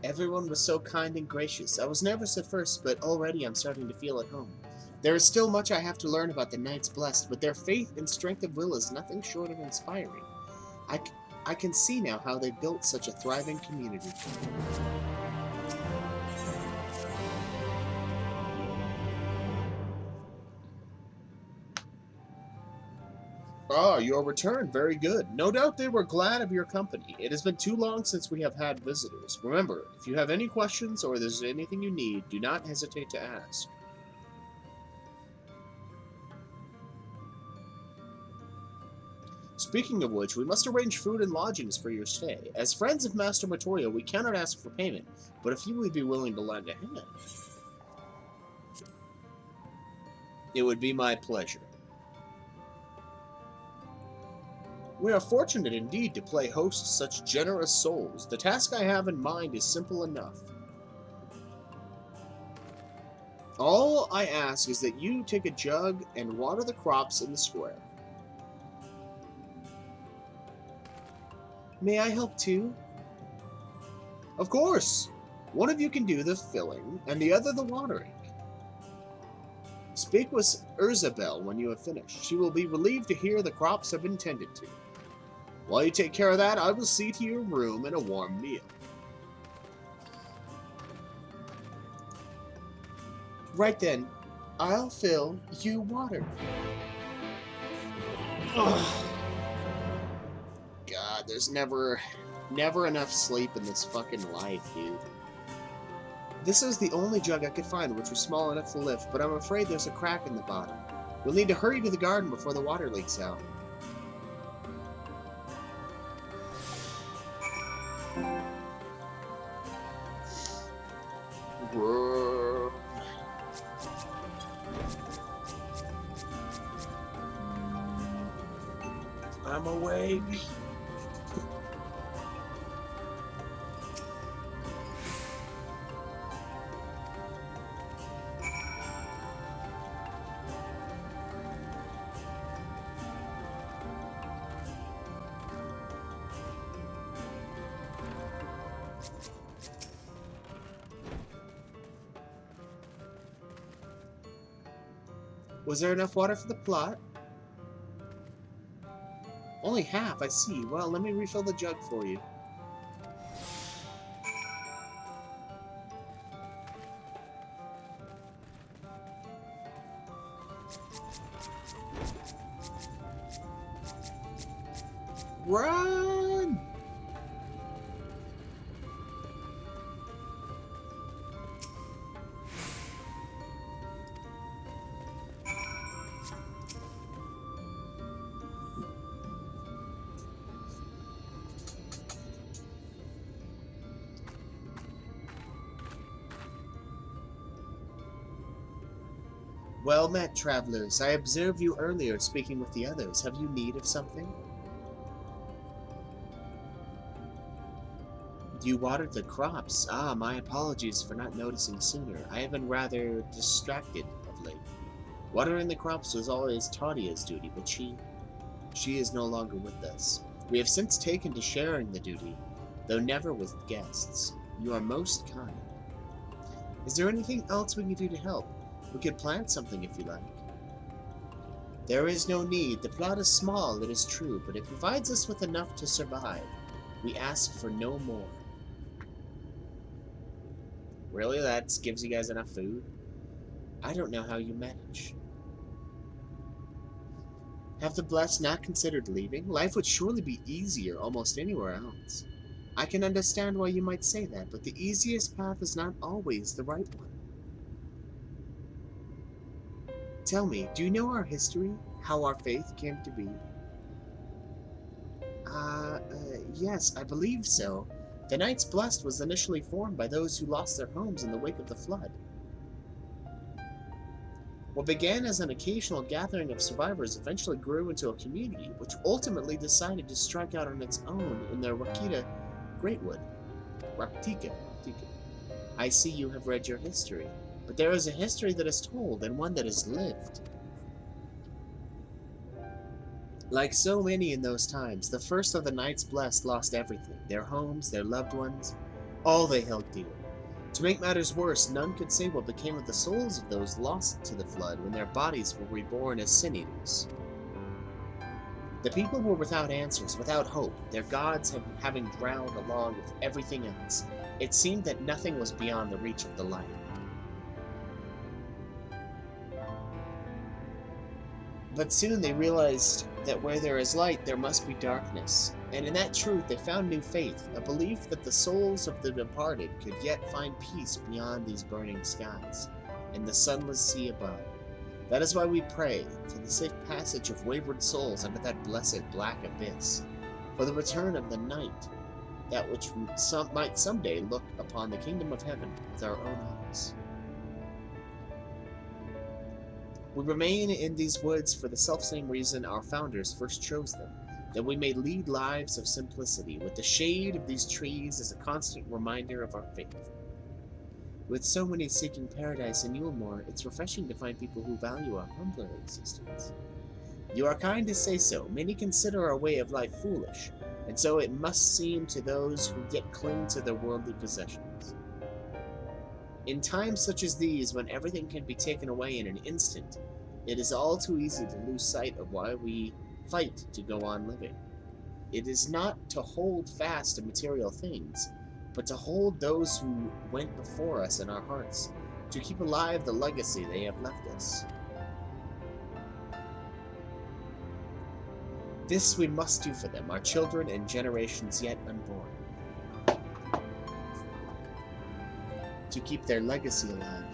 Everyone was so kind and gracious. I was nervous at first, but already I'm starting to feel at home. There is still much I have to learn about the Knights Blessed, but their faith and strength of will is nothing short of inspiring. I can see now how they built such a thriving community. Ah, your return. Very good. No doubt they were glad of your company. It has been too long since we have had visitors. Remember, if you have any questions or there's anything you need, do not hesitate to ask. Speaking of which, we must arrange food and lodgings for your stay. As friends of Master Matoya, we cannot ask for payment, but if you would be willing to lend a hand, it would be my pleasure. We are fortunate indeed to play host to such generous souls. The task I have in mind is simple enough. All I ask is that you take a jug and water the crops in the square. May I help too? Of course! One of you can do the filling, and the other the watering. Speak with Urzabel when you have finished. She will be relieved to hear the crops have been tended to. While you take care of that, I will see to your room and a warm meal. Right then, I'll fill, you water. Ugh. God, there's never enough sleep in this fucking life, dude. This is the only jug I could find which was small enough to lift, but I'm afraid there's a crack in the bottom. We'll need to hurry to the garden before the water leaks out. I'm awake. Was there enough water for the plot? Only half, I see. Well, let me refill the jug for you. Run! Well met, travelers. I observed you earlier speaking with the others. Have you need of something? You watered the crops. Ah, my apologies for not noticing sooner. I have been rather distracted of late. Watering the crops was always Tadia's duty, but she is no longer with us. We have since taken to sharing the duty, though never with guests. You are most kind. Is there anything else we can do to help? We could plant something if you like. There is no need. The plot is small, it is true, but it provides us with enough to survive. We ask for no more. Really? That gives you guys enough food? I don't know how you manage. Have the blessed not considered leaving? Life would surely be easier almost anywhere else. I can understand why you might say that, but the easiest path is not always the right one. Tell me, do you know our history? How our faith came to be? Yes, I believe so. The Knights Blessed was initially formed by those who lost their homes in the wake of the flood. What began as an occasional gathering of survivors eventually grew into a community, which ultimately decided to strike out on its own in the Rakita Greatwood. Raktika. I see you have read your history, but there is a history that is told and one that is lived. Like so many in those times, the first of the Knights Blessed lost everything, their homes, their loved ones, all they held dear. To make matters worse, none could say what became of the souls of those lost to the flood when their bodies were reborn as sin-eaters. The people were without answers, without hope, their gods having drowned along with everything else. It seemed that nothing was beyond the reach of the light. But soon they realized that where there is light, there must be darkness. And in that truth, they found new faith, a belief that the souls of the departed could yet find peace beyond these burning skies, and the sunless sea above. That is why we pray for the safe passage of wayward souls under that blessed black abyss, for the return of the night, that which might someday look upon the kingdom of heaven with our own eyes. We remain in these woods for the selfsame reason our founders first chose them, that we may lead lives of simplicity, with the shade of these trees as a constant reminder of our faith. With so many seeking paradise in Yulmore, it's refreshing to find people who value a humbler existence. You are kind to say so. Many consider our way of life foolish, and so it must seem to those who yet cling to their worldly possessions. In times such as these, when everything can be taken away in an instant, it is all too easy to lose sight of why we fight to go on living. It is not to hold fast to material things, but to hold those who went before us in our hearts, to keep alive the legacy they have left us. This we must do for them, our children and generations yet unborn, to keep their legacy alive.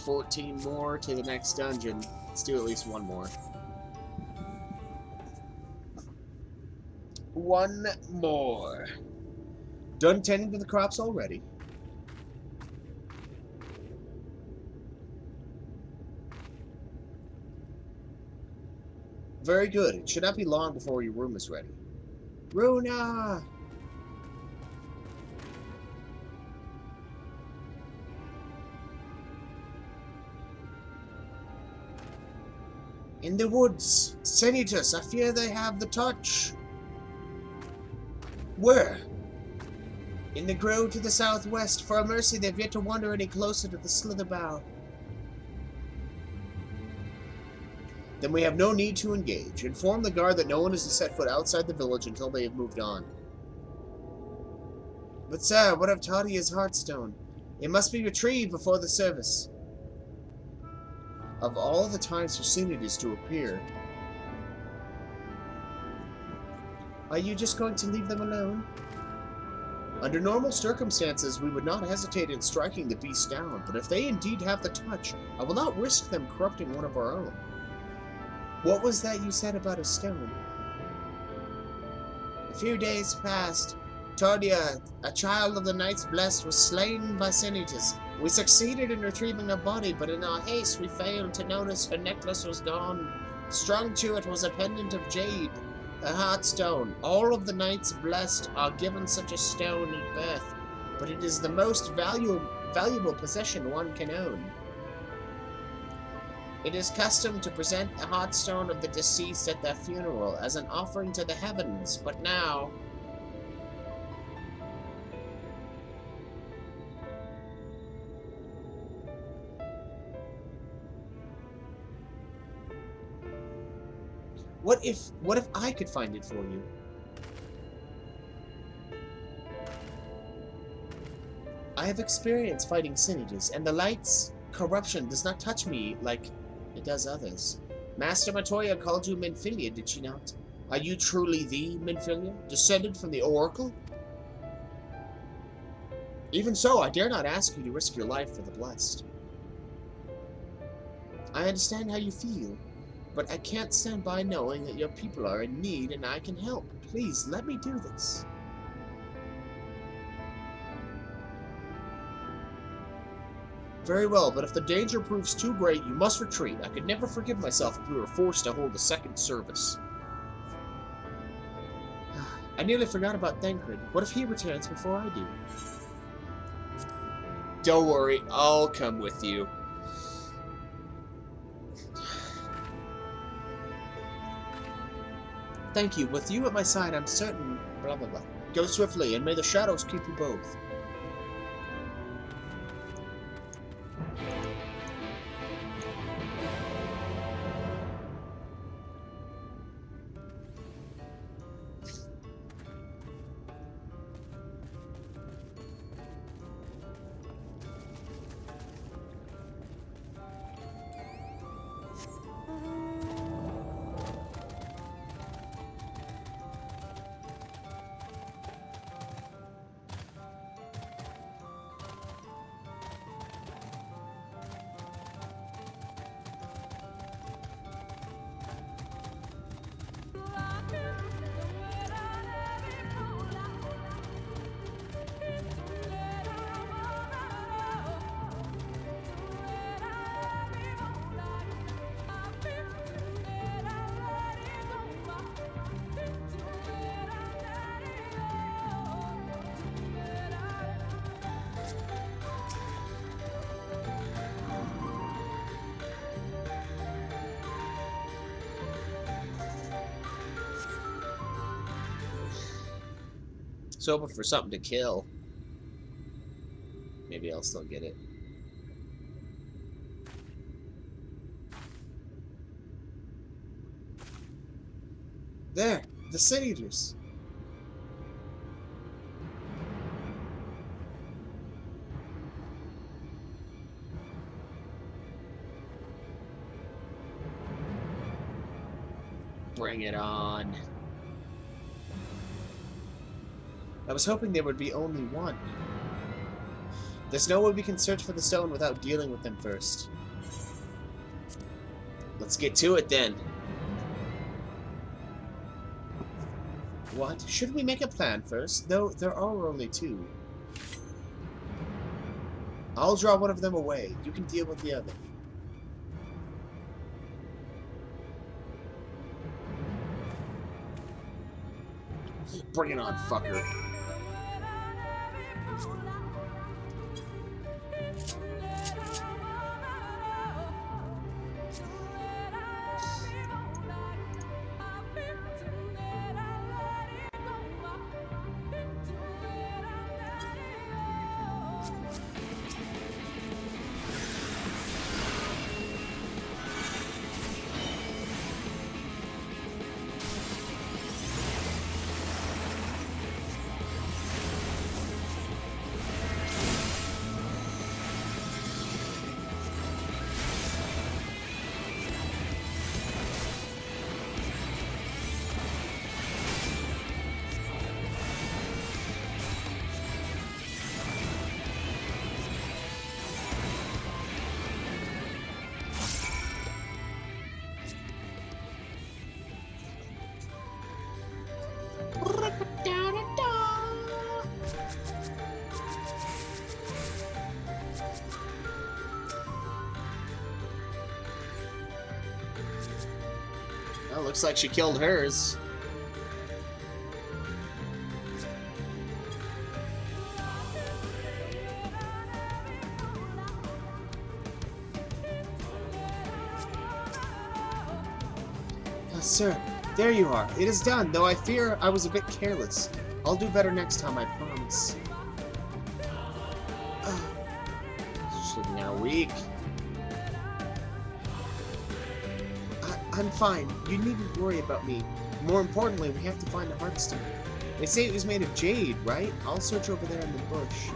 14 more to the next dungeon. Let's do at least one more. One more. Done tending to the crops already. Very good. It should not be long before your room is ready. Runa! In the woods. Senatus, I fear they have the touch. Where? In the grove to the southwest. For a mercy, they've yet to wander any closer to the Slitherbough. Then we have no need to engage. Inform the guard that no one is to set foot outside the village until they have moved on. But sir, what of Tadia's Heartstone? It must be retrieved before the service. Of all the times for Sinitas to appear, are you just going to leave them alone? Under normal circumstances, we would not hesitate in striking the beast down, but if they indeed have the touch, I will not risk them corrupting one of our own. What was that you said about a stone? A few days passed. Tardia, a child of the Knights Blessed, was slain by Sinitas. We succeeded in retrieving her body, but in our haste we failed to notice her necklace was gone. Strung to it was a pendant of jade, a heartstone. All of the Knights Blessed are given such a stone at birth, but it is the most valuable possession one can own. It is custom to present the heartstone of the deceased at their funeral as an offering to the heavens, but now... What if I could find it for you? I have experience fighting Sinitas, and the light's corruption does not touch me like it does others. Master Matoya called you Minfilia, did she not? Are you truly the Minfilia, descended from the Oracle? Even so, I dare not ask you to risk your life for the Blessed. I understand how you feel, but I can't stand by knowing that your people are in need and I can help. Please, let me do this. Very well, but if the danger proves too great, you must retreat. I could never forgive myself if we were forced to hold a second service. I nearly forgot about Thancred. What if he returns before I do? Don't worry, I'll come with you. Thank you. With you at my side, I'm certain... Blah, blah, blah. Go swiftly, and may the shadows keep you both. Just hoping for something to kill. Maybe I'll still get it. There! The Sin Eaters! Bring it on. I was hoping there would be only one. There's no way we can search for the stone without dealing with them first. Let's get to it then. What? Should we make a plan first? Though there are only two. I'll draw one of them away. You can deal with the other. Bring it on, fucker. Well, looks like she killed hers. Sir, there you are. It is done, though I fear I was a bit careless. I'll do better next time, I promise. She's now weak. I'm fine. You needn't worry about me. More importantly, we have to find the Heartstone. They say it was made of jade, right? I'll search over there in the bush.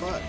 But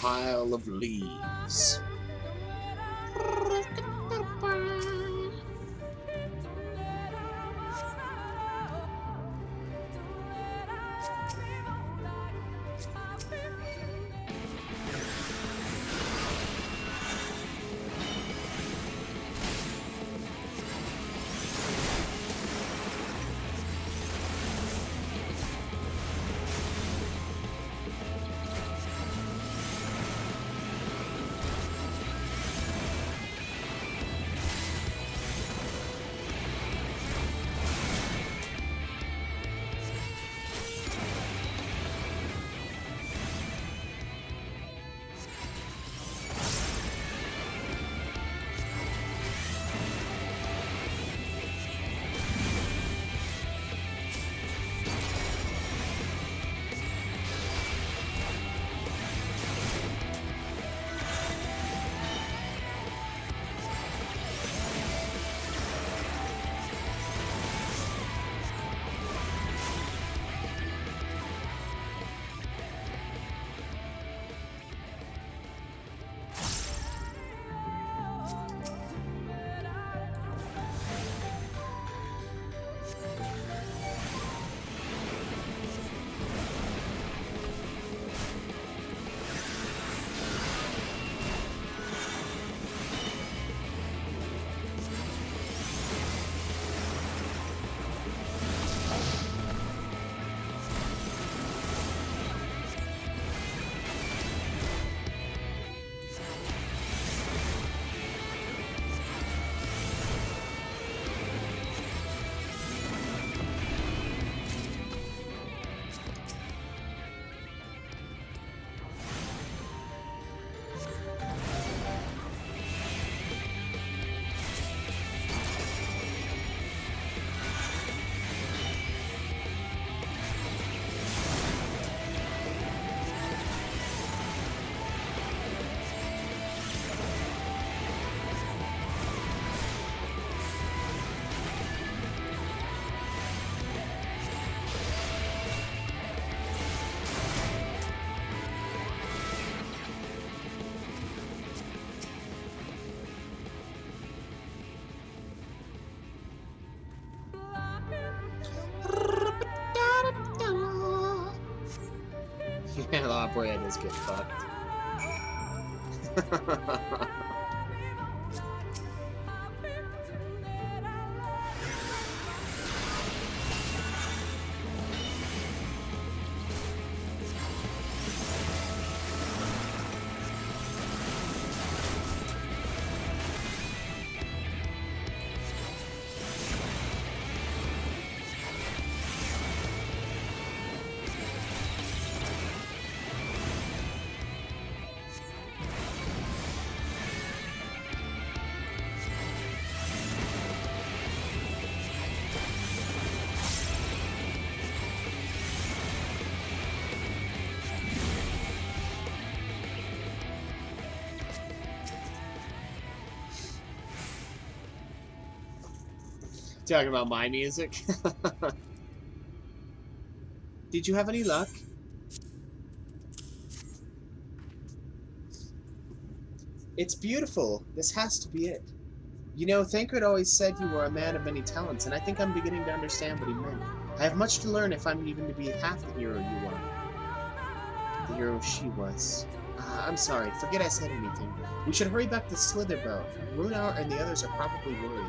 pile of leaves. Yeah, La Brea does get fucked. Talking about my music. Did you have any luck? It's beautiful. This has to be it. You know, Thancred always said you were a man of many talents, and I think I'm beginning to understand what he meant. I have much to learn if I'm even to be half the hero you are. The hero she was. I'm sorry. Forget I said anything. We should hurry back to Slitherborough. Runar and the others are probably worried.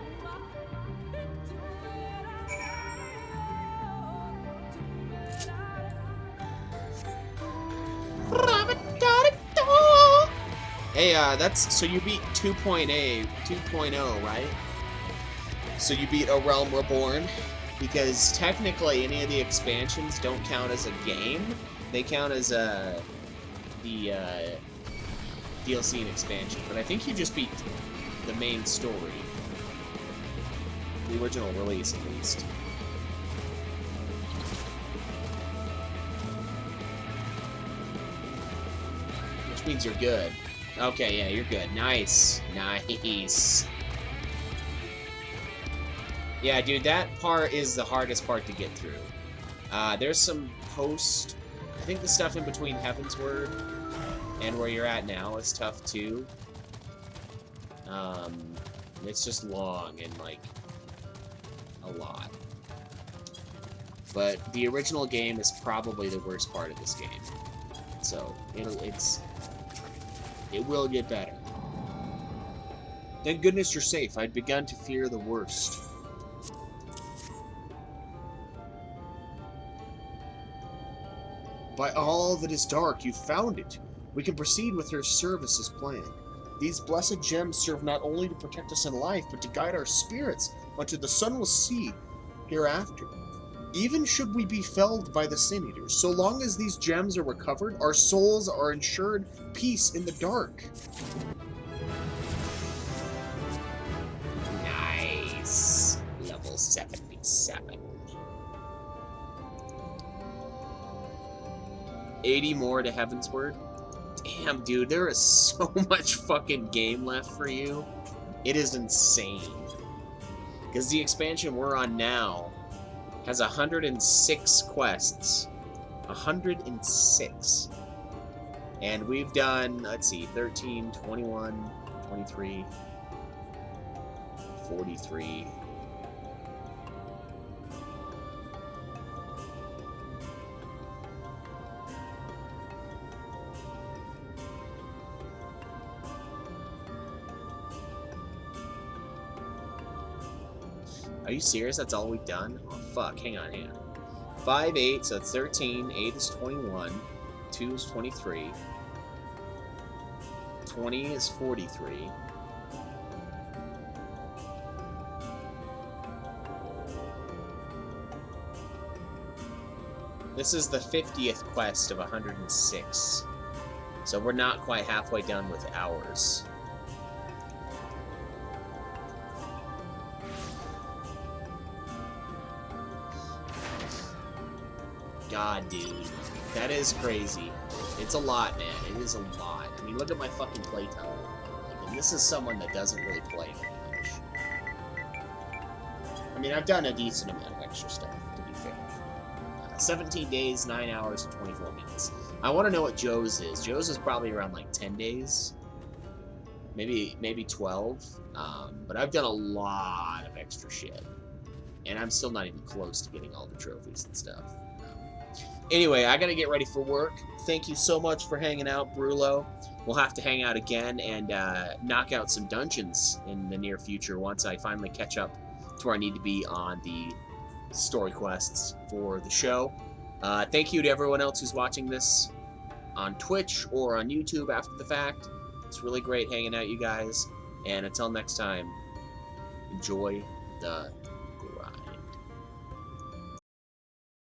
Hey, that's, so you beat 2.0, right? So you beat A Realm Reborn, because technically any of the expansions don't count as a game. They count as the DLC and expansion. But I think you just beat the main story. The original release, at least. Which means you're good. Okay, yeah, you're good. Nice. Nice. Yeah, dude, that part is the hardest part to get through. There's some post... I think the stuff in between Heavensward and where you're at now is tough, too. It's just long and, like, a lot. But the original game is probably the worst part of this game. So, it will get better. Thank goodness you're safe. I'd begun to fear the worst. By all that is dark, you found it. We can proceed with your service as planned. These blessed gems serve not only to protect us in life, but to guide our spirits unto the sunless sea hereafter. Even should we be felled by the Sin Eaters, so long as these gems are recovered, our souls are ensured peace in the dark. Nice. Level 77. 80 more to Heavensward. Damn, dude, there is so much fucking game left for you. It is insane. Because the expansion we're on now has 106 quests. 106. And we've done, let's see, 13, 21, 23, 43. Are you serious? That's all we've done? Oh, fuck. Hang on. 5, 8, so it's 13. 8 is 21. 2 is 23. 20 is 43. This is the 50th quest of 106. So we're not quite halfway done with ours. God, dude. That is crazy. It's a lot, man. It is a lot. I mean, look at my fucking playtime. Like, and this is someone that doesn't really play very much. I mean, I've done a decent amount of extra stuff, to be fair. 17 days, 9 hours, and 24 minutes. I want to know what Joe's is. Joe's is probably around, like, 10 days. Maybe 12. But I've done a lot of extra shit. And I'm still not even close to getting all the trophies and stuff. Anyway, I gotta get ready for work. Thank you so much for hanging out, Brulo. We'll have to hang out again and knock out some dungeons in the near future once I finally catch up to where I need to be on the story quests for the show. Thank you to everyone else who's watching this on Twitch or on YouTube after the fact. It's really great hanging out, you guys. And until next time, enjoy the